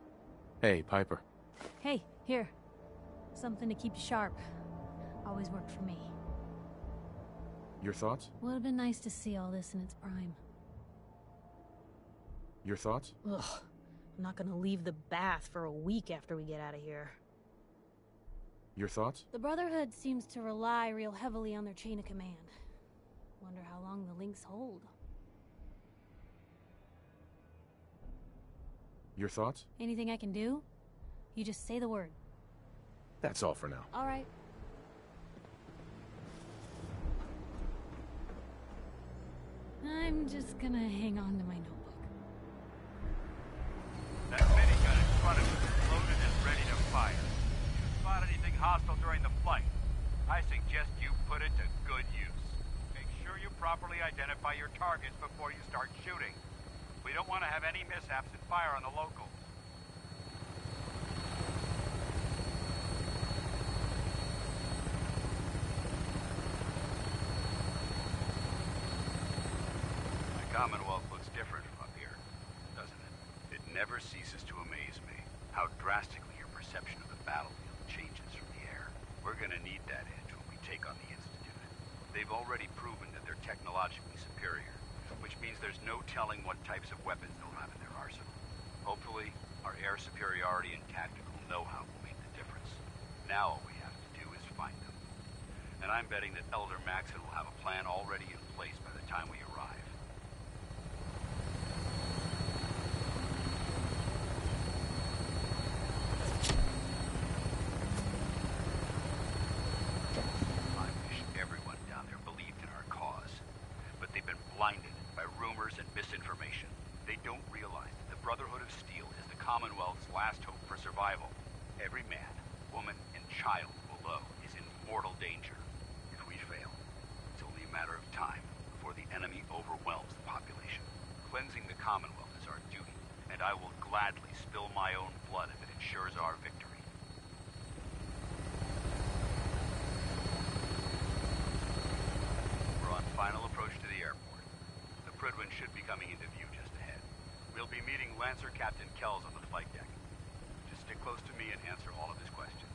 Hey, Piper. Hey, here. Something to keep you sharp. Always worked for me. Your thoughts? Would have been nice to see all this in its prime. Your thoughts? Ugh. I'm not gonna leave the bath for a week after we get out of here. Your thoughts? The Brotherhood seems to rely real heavily on their chain of command. Wonder how long the links hold. Your thoughts? Anything I can do? You just say the word. That's all for now. All right. I'm just gonna hang on to my notebook. That minigun in front of you is loaded and ready to fire. If you spot anything hostile during the flight, I suggest you put it to good use. Make sure you properly identify your targets before you start shooting. We don't want to have any mishaps and fire on the locals. The Commonwealth looks different from up here, doesn't it? It never ceases to amaze me how drastically your perception of the battlefield changes from the air. We're gonna need that edge when we take on the Institute. They've already proven that they're technologically superior, which means there's no telling what types of weapons they'll have in their arsenal. Hopefully, our air superiority and tactical know-how will make the difference. Now all we have to do is find them. And I'm betting that Elder Maxon will have a plan already in place by the time we arrive. I wish everyone down there believed in our cause, but they've been blinded by rumors and misinformation. They don't realize that the Brotherhood of Steel is the Commonwealth's last hope for survival. Every man, woman, and child below is in mortal danger. If we fail, it's only a matter of time before the enemy overwhelms the population. Cleansing the Commonwealth is our duty, and I will gladly spill my own blood if it ensures our victory. We're on final approach to the airport. The Prydwen should be coming into view just ahead. We'll be meeting Lancer Captain Kells on the flight deck. Just stick close to me and answer all of his questions.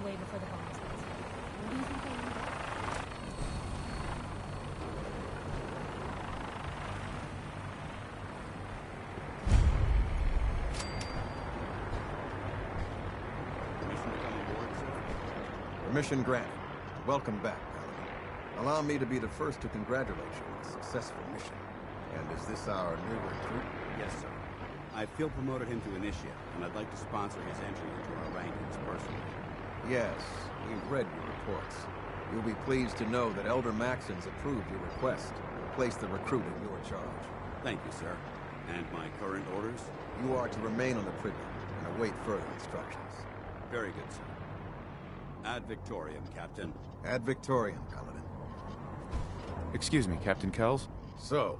away before the bombs get here. What do you think they need? Permission granted. Welcome back, Paladin. Allow me to be the first to congratulate you on a successful mission. And is this our new recruit? Yes, sir. I feel promoted him to initiate, and I'd like to sponsor his entry into our rankings personally. Yes, we've read your reports. You'll be pleased to know that Elder Maxon's approved your request to place the recruit in your charge. Thank you, sir. And my current orders? You are to remain on the Privy and await further instructions. Very good, sir. Ad Victoriam, Captain. Ad Victoriam, Paladin. Excuse me, Captain Kells? So,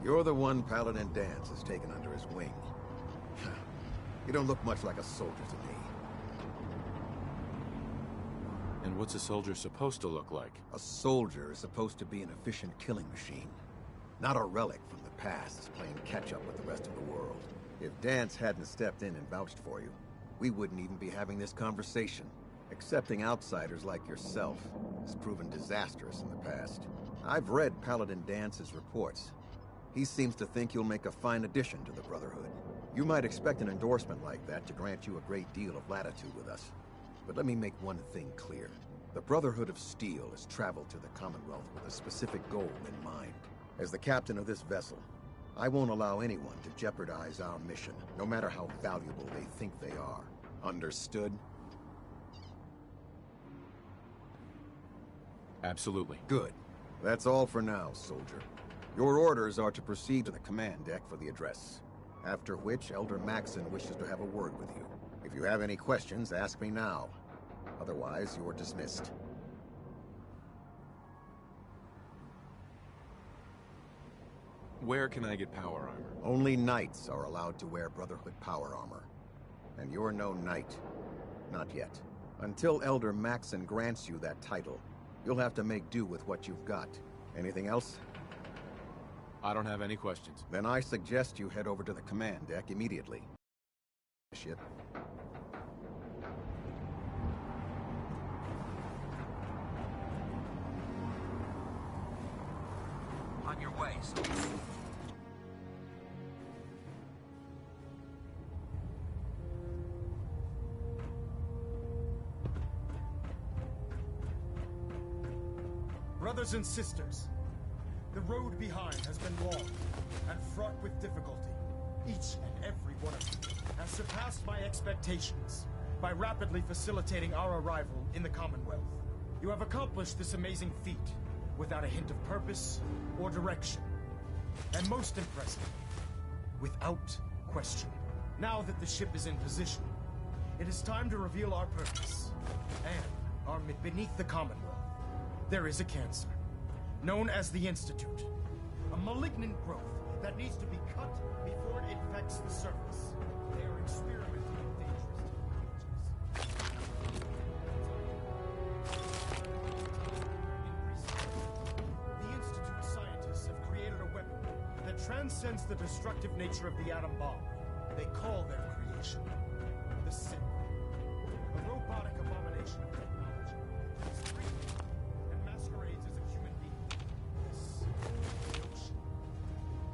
you're the one Paladin Danse has taken under his wing. You don't look much like a soldier to me. And what's a soldier supposed to look like? A soldier is supposed to be an efficient killing machine. Not a relic from the past playing catch-up with the rest of the world. If Danse hadn't stepped in and vouched for you, we wouldn't even be having this conversation. Accepting outsiders like yourself has proven disastrous in the past. I've read Paladin Dance's reports. He seems to think you'll make a fine addition to the Brotherhood. You might expect an endorsement like that to grant you a great deal of latitude with us. But let me make one thing clear. The Brotherhood of Steel has traveled to the Commonwealth with a specific goal in mind. As the captain of this vessel, I won't allow anyone to jeopardize our mission, no matter how valuable they think they are. Understood? Absolutely. Good. That's all for now, soldier. Your orders are to proceed to the command deck for the address. After which, Elder Maxon wishes to have a word with you. If you have any questions, ask me now. Otherwise, you're dismissed. Where can I get power armor? Only knights are allowed to wear Brotherhood power armor. And you're no knight. Not yet. Until Elder Maxon grants you that title, you'll have to make do with what you've got. Anything else? I don't have any questions. Then I suggest you head over to the command deck immediately. Ship. On your way, soldier. Brothers and sisters, the road behind has been long and fraught with difficulty. Each and every one of you has surpassed my expectations by rapidly facilitating our arrival in the Commonwealth. You have accomplished this amazing feat without a hint of purpose or direction. And most impressive, without question. Now that the ship is in position, it is time to reveal our purpose and beneath the Commonwealth. There is a cancer, known as the Institute. A malignant growth that needs to be cut before it infects the surface. They are experimenting with dangerous technologies. The Institute scientists have created a weapon that transcends the destructive nature of the atom bomb. They call their creation the Synth. A robotic abomination of technology. It's freaky and masquerades as a human being. This notion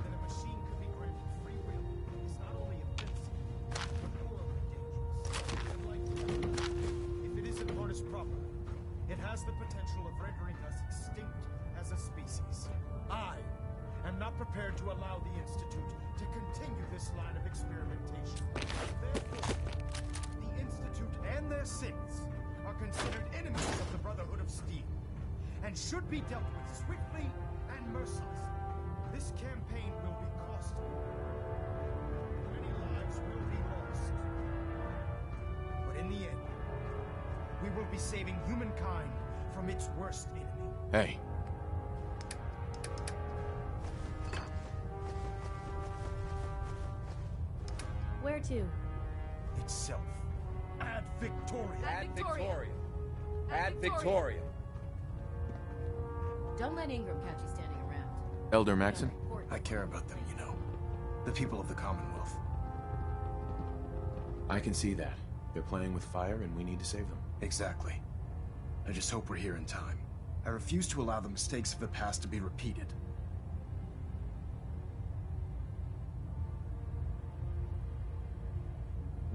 that a machine could be granted free will is not only offensive, but morally dangerous. And if it isn't harnessed properly, it has the potential of rendering us extinct as a species. I am not prepared to allow the Institute to continue this line of experimentation. Therefore, the Institute and their synths are considered enemies of the Brotherhood of Steel, and should be dealt with swiftly and mercilessly. This campaign will be costly. Many lives will be lost. But in the end, we will be saving humankind from its worst enemy. Hey. Where to? Itself. Ad Victoriam. Ad Victoriam. Ad Victoriam. Don't let Ingram catch you standing around. Elder Maxon? I care about them, you know. The people of the Commonwealth. I can see that. They're playing with fire and we need to save them. Exactly. I just hope we're here in time. I refuse to allow the mistakes of the past to be repeated.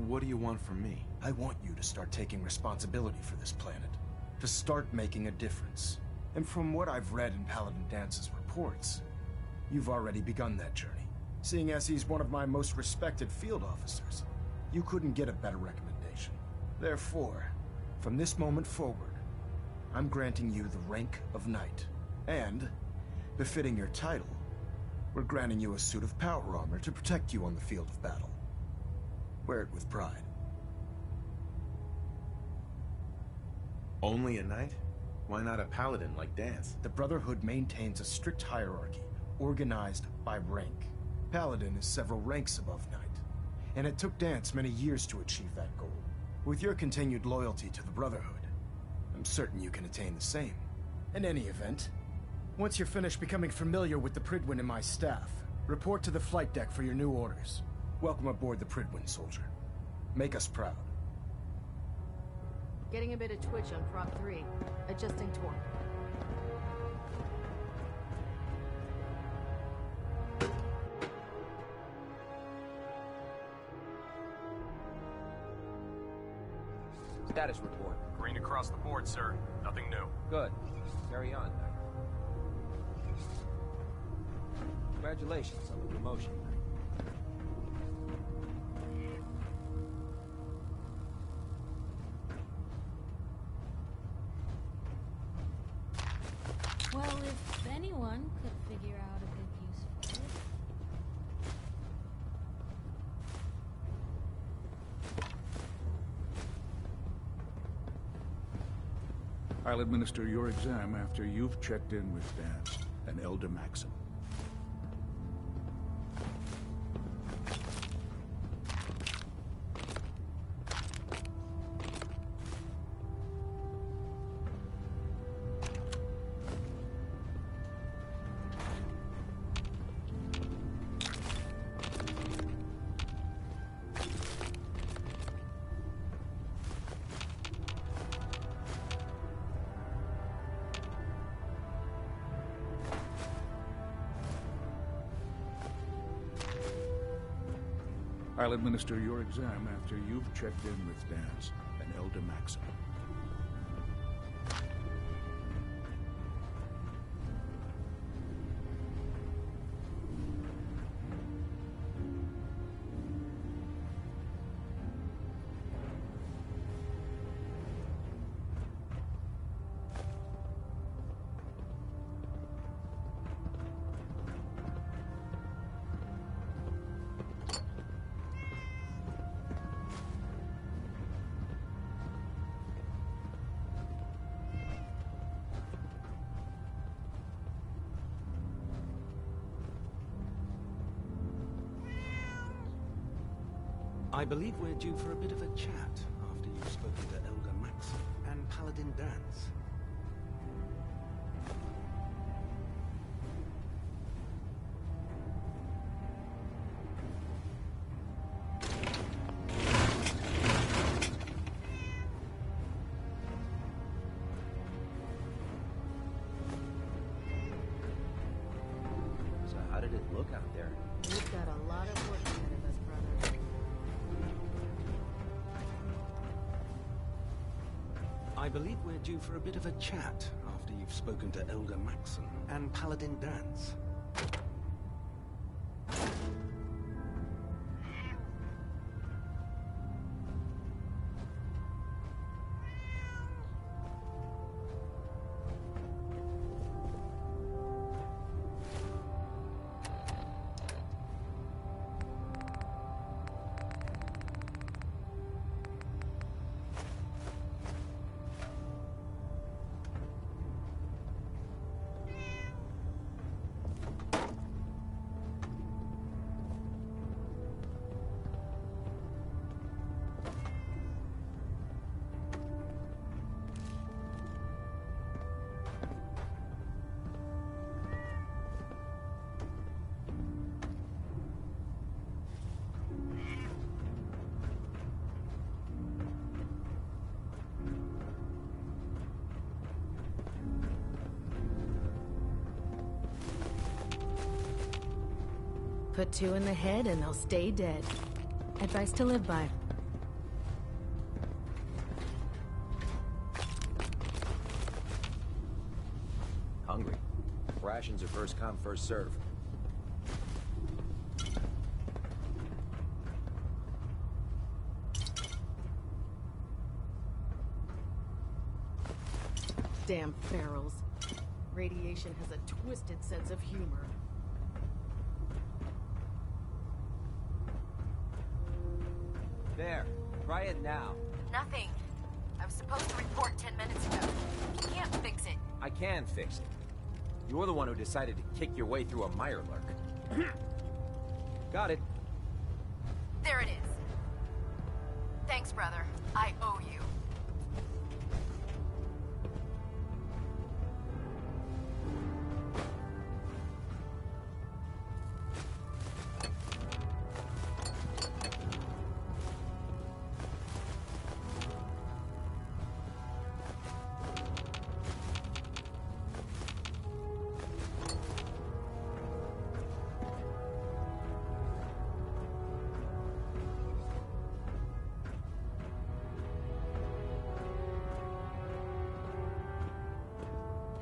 What do you want from me? I want you to start taking responsibility for this planet. To start making a difference. And from what I've read in Paladin Dance's reports, you've already begun that journey. Seeing as he's one of my most respected field officers, you couldn't get a better recommendation. Therefore, from this moment forward, I'm granting you the rank of Knight. And, befitting your title, we're granting you a suit of power armor to protect you on the field of battle. Wear it with pride. Only a knight? Why not a paladin like Dance? The Brotherhood maintains a strict hierarchy, organized by rank. Paladin is several ranks above Knight, and it took Dance many years to achieve that goal. With your continued loyalty to the Brotherhood, I'm certain you can attain the same. In any event, once you're finished becoming familiar with the Prydwen and my staff, report to the flight deck for your new orders. Welcome aboard the Prydwen, soldier. Make us proud. Getting a bit of twitch on prop 3. Adjusting torque. Status report. Green across the board, sir. Nothing new. Good. Carry on, Knight. Congratulations on the promotion, Knight. Well, if anyone could figure out a good use for it. I'll administer your exam after you've checked in with Dan and Elder Maxim. I'll administer your exam after you've checked in with Dance and Elder Maxim. I believe we're due for a bit of a chat after you've spoken to Elder Maxim and Paladin Dance. So how did it look out there? We've got a lot of work ahead of us, brother. I believe we're due for a bit of a chat after you've spoken to Elder Maxim and Paladin Dance. Put two in the head and they'll stay dead. Advice to live by. Hungry. Rations are first come, first serve. Damn ferals. Radiation has a twisted sense of humor. There. Try it now. Nothing. I was supposed to report 10 minutes ago. You can't fix it. I can fix it. You're the one who decided to kick your way through a Mirelurk. Got it. There it is. Thanks, brother. I owe you.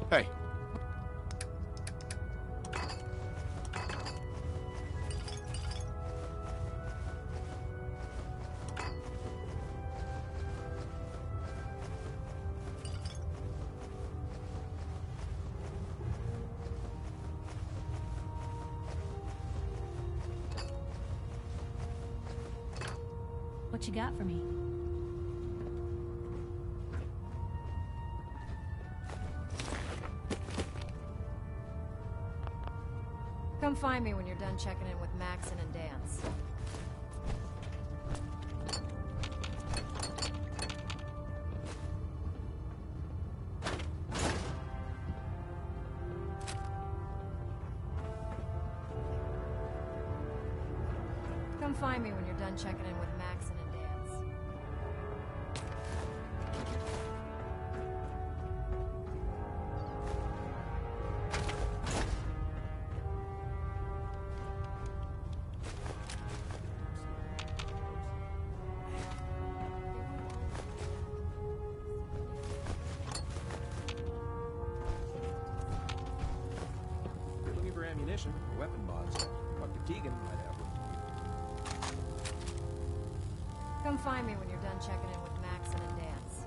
Hey. What you got for me? Come find me when you're done checking in with Maxon and Dance. Come find me when you're done checking in with Maxon and Dance. If you're looking for ammunition or weapon mods, Dr. Tegan might have one. Come find me when you're done checking in with Maxon and Dance.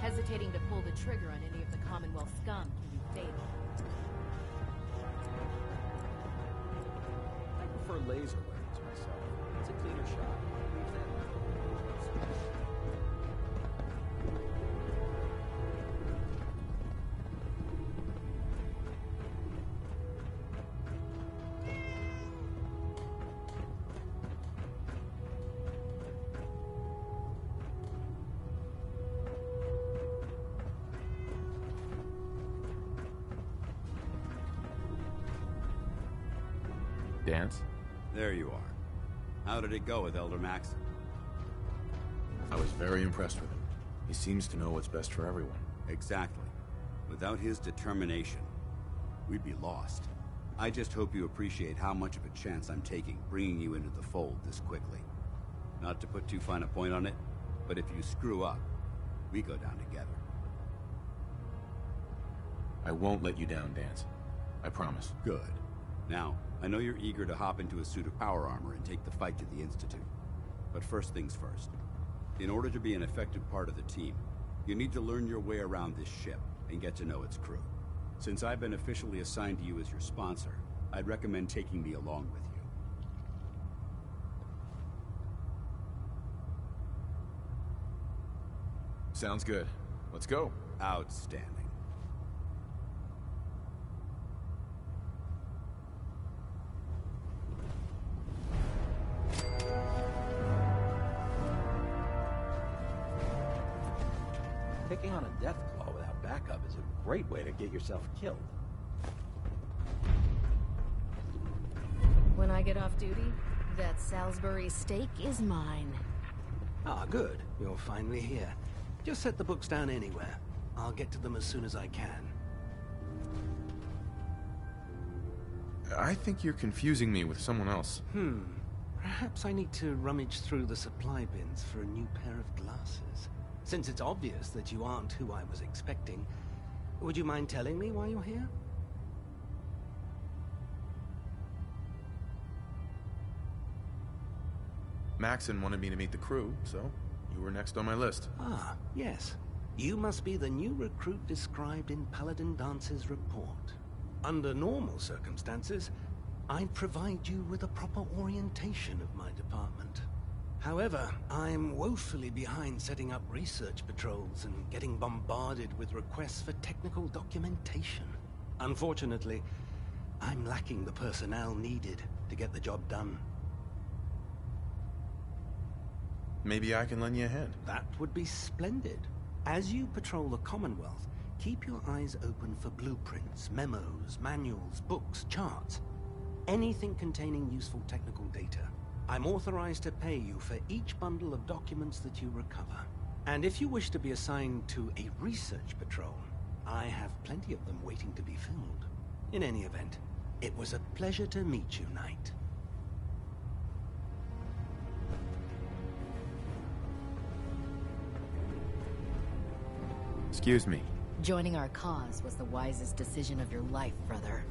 Hesitating to pull the trigger on any of the Commonwealth scum can be fatal. I prefer laser weapons myself. It's a cleaner shot. Leave that Dance? There you are. How did it go with Elder Maxon? I was very impressed with him. He seems to know what's best for everyone. Exactly. Without his determination, we'd be lost. I just hope you appreciate how much of a chance I'm taking bringing you into the fold this quickly. Not to put too fine a point on it, but if you screw up, we go down together. I won't let you down, Dance. I promise. Good. Now, I know you're eager to hop into a suit of power armor and take the fight to the Institute. But first things first. In order to be an effective part of the team, you need to learn your way around this ship and get to know its crew. Since I've been officially assigned to you as your sponsor, I'd recommend taking me along with you. Sounds good. Let's go. Outstanding. Taking on a death claw without backup is a great way to get yourself killed. get off duty, that Salisbury steak is mine. Ah, good. You're finally here. Just set the books down anywhere. I'll get to them as soon as I can. I think you're confusing me with someone else. Perhaps I need to rummage through the supply bins for a new pair of glasses. Since it's obvious that you aren't who I was expecting, would you mind telling me why you're here? Maxon wanted me to meet the crew, so you were next on my list. Ah, yes. You must be the new recruit described in Paladin Dance's report. Under normal circumstances, I'd provide you with a proper orientation of my department. However, I'm woefully behind setting up research patrols and getting bombarded with requests for technical documentation. Unfortunately, I'm lacking the personnel needed to get the job done. Maybe I can lend you a hand. That would be splendid. As you patrol the Commonwealth, keep your eyes open for blueprints, memos, manuals, books, charts. Anything containing useful technical data. I'm authorized to pay you for each bundle of documents that you recover. And if you wish to be assigned to a research patrol, I have plenty of them waiting to be filled. In any event, it was a pleasure to meet you, Knight. Excuse me. Joining our cause was the wisest decision of your life, brother.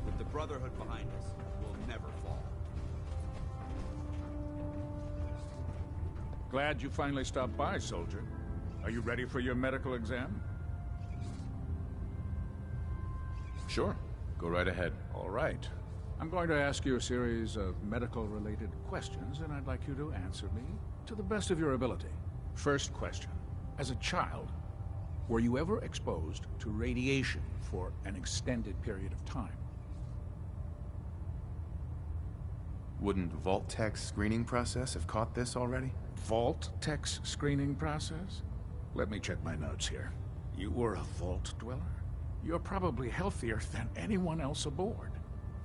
With the Brotherhood behind us, we'll never fall. Glad you finally stopped by, soldier. Are you ready for your medical exam? Sure. Go right ahead. All right. I'm going to ask you a series of medical-related questions, and I'd like you to answer me to the best of your ability. First question. As a child, were you ever exposed to radiation for an extended period of time? Wouldn't Vault-Tech's screening process have caught this already? Vault-Tech's screening process? Let me check my notes here. You were a Vault Dweller? You're probably healthier than anyone else aboard.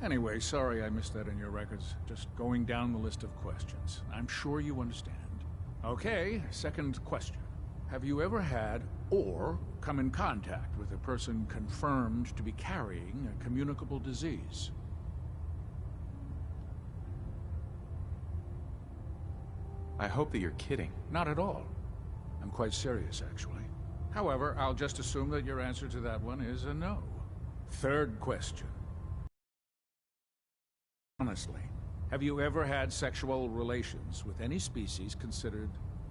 Anyway, sorry I missed that in your records. Just going down the list of questions. I'm sure you understand. Okay, second question. Have you ever had or come in contact with a person confirmed to be carrying a communicable disease? I hope that you're kidding. Not at all. I'm quite serious, actually. However, I'll just assume that your answer to that one is a no. Third question. Honestly, have you ever had sexual relations with any species considered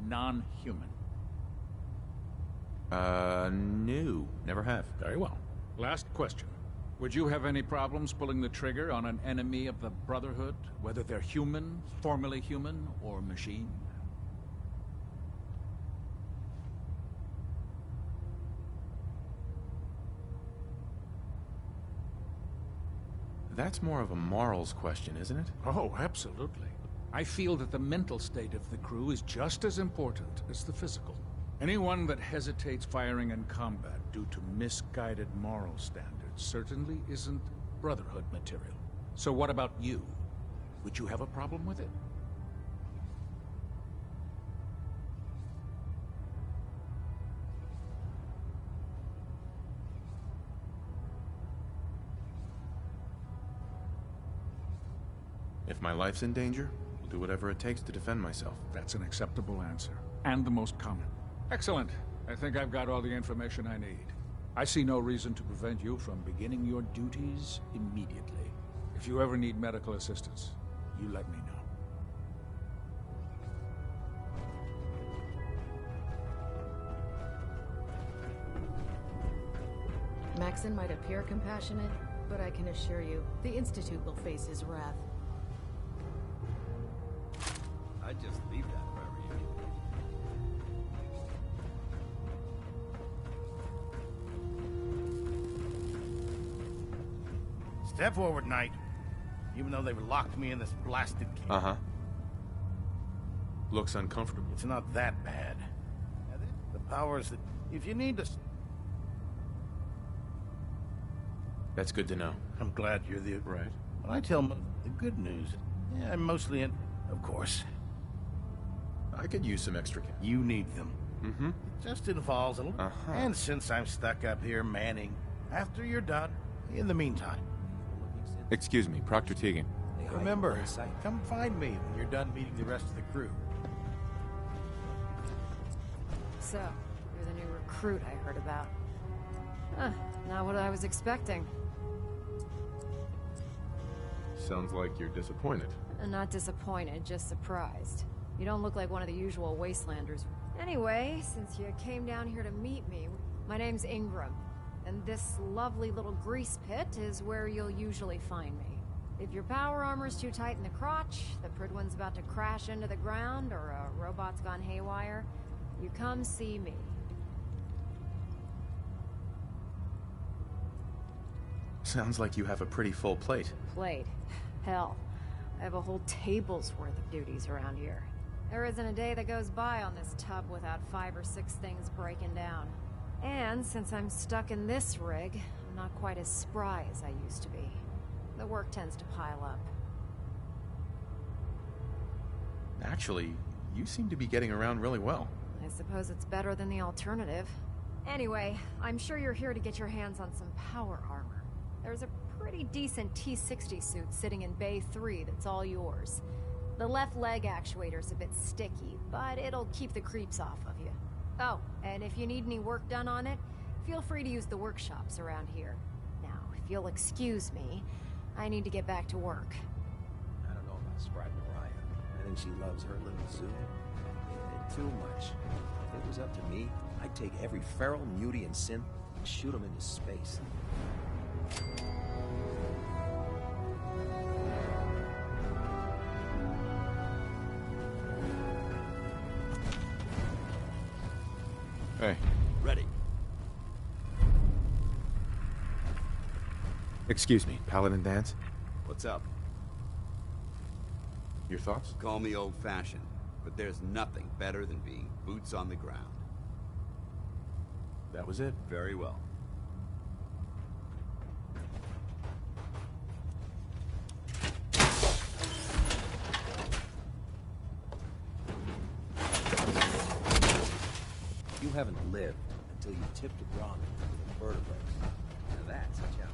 non-human? No. Never have. Very well. Last question. Would you have any problems pulling the trigger on an enemy of the Brotherhood, whether they're human, formerly human, or machine? That's more of a morals question, isn't it? Oh, absolutely. I feel that the mental state of the crew is just as important as the physical. Anyone that hesitates firing in combat due to misguided moral standards certainly isn't Brotherhood material. So what about you? Would you have a problem with it? If my life's in danger, I'll do whatever it takes to defend myself. That's an acceptable answer. And the most common. Excellent. I think I've got all the information I need. I see no reason to prevent you from beginning your duties immediately. If you ever need medical assistance, you let me know. Maxon might appear compassionate, but I can assure you, the Institute will face his wrath. I'd just leave that if I were you. Step forward, Knight. Even though they've locked me in this blasted cage. Uh-huh. Looks uncomfortable. It's not that bad. The powers that... If you need to... That's good to know. I'm glad you're the... Right. When I tell the good news, yeah, I'm mostly in... Of course. I could use some extra cash. You need them. Mm-hmm. It just involves a little... And since I'm stuck up here manning, after you're done, in the meantime... Excuse me, Proctor Teagan. Remember, come find me when you're done meeting the rest of the crew. So, you're the new recruit I heard about. Huh, not what I was expecting. Sounds like you're disappointed. Not disappointed, just surprised. You don't look like one of the usual wastelanders. Anyway, since you came down here to meet me, my name's Ingram, and this lovely little grease pit is where you'll usually find me. If your power armor's too tight in the crotch, the Prydwen's about to crash into the ground, or a robot's gone haywire, you come see me. Sounds like you have a pretty full plate. Plate? Hell, I have a whole table's worth of duties around here. There isn't a day that goes by on this tub without 5 or 6 things breaking down. And since I'm stuck in this rig, I'm not quite as spry as I used to be. The work tends to pile up. Actually, you seem to be getting around really well. I suppose it's better than the alternative. Anyway, I'm sure you're here to get your hands on some power armor. There's a pretty decent T-60 suit sitting in Bay 3 that's all yours. The left leg actuator's a bit sticky, but it'll keep the creeps off of you. Oh, and if you need any work done on it, feel free to use the workshops around here. Now, if you'll excuse me, I need to get back to work. I don't know about Sprite Mariah. I think she loves her little zoo. Too much. If it was up to me, I'd take every feral, mutie, and synth and shoot them into space. Hey. Ready. Excuse me, Paladin Danse? What's up? Your thoughts? Call me old-fashioned, but there's nothing better than being boots on the ground. That was it. Very well. You haven't lived until you tipped a Brahmin with a vertebrae. Now that's a challenge.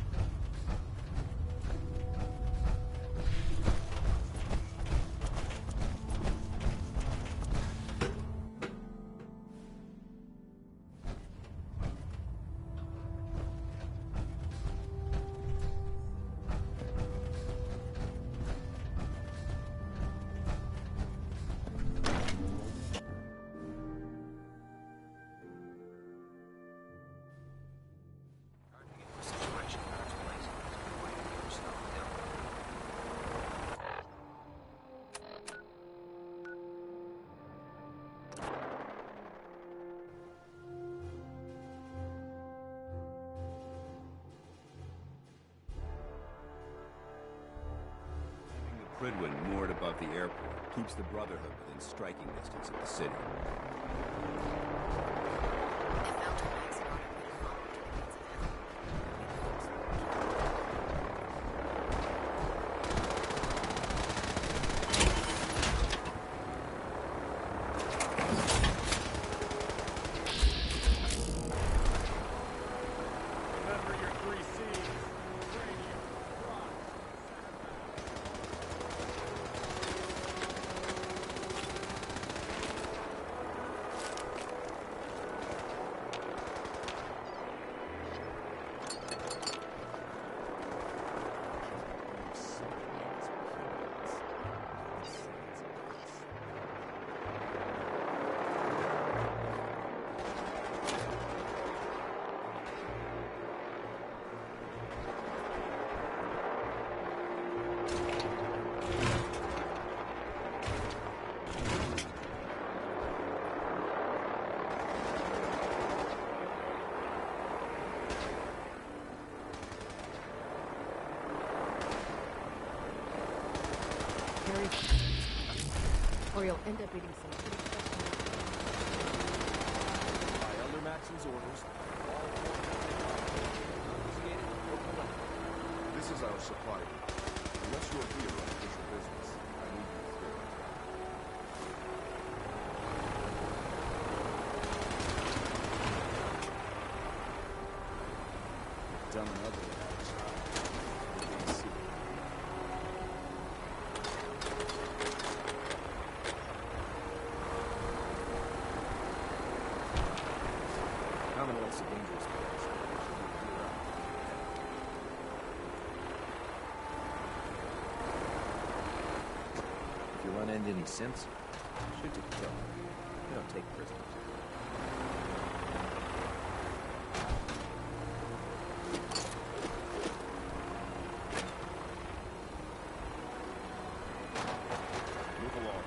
Prydwen moored above the airport keeps the Brotherhood within striking distance of the city. Or you'll end up eating some pretty By Elder Maxon's orders, all 4 investigated and broken away. This is our supply route. Unless you're here on official business, I need you through it. Dumb and ugly outside. See. Commonwealth's a dangerous place. If you run into any synths, shoot to kill. We don't take prisoners. Move along.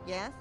Yes?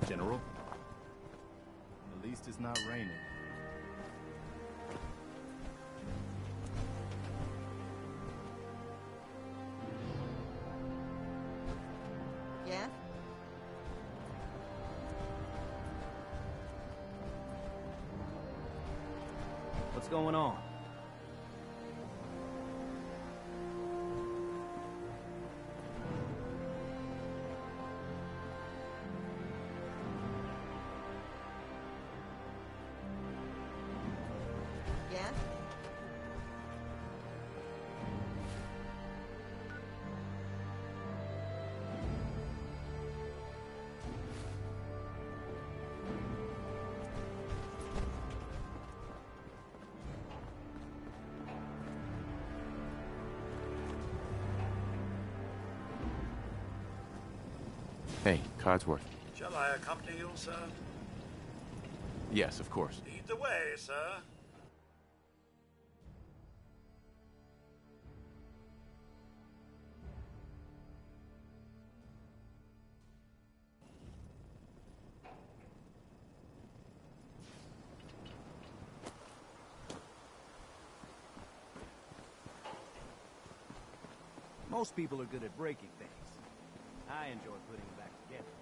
General? At least it's not raining. Yes? What's going on? Yes? Hey, Codsworth. Shall I accompany you, sir? Yes, of course. Lead the way, sir. Most people are good at breaking things. I enjoy putting them back together.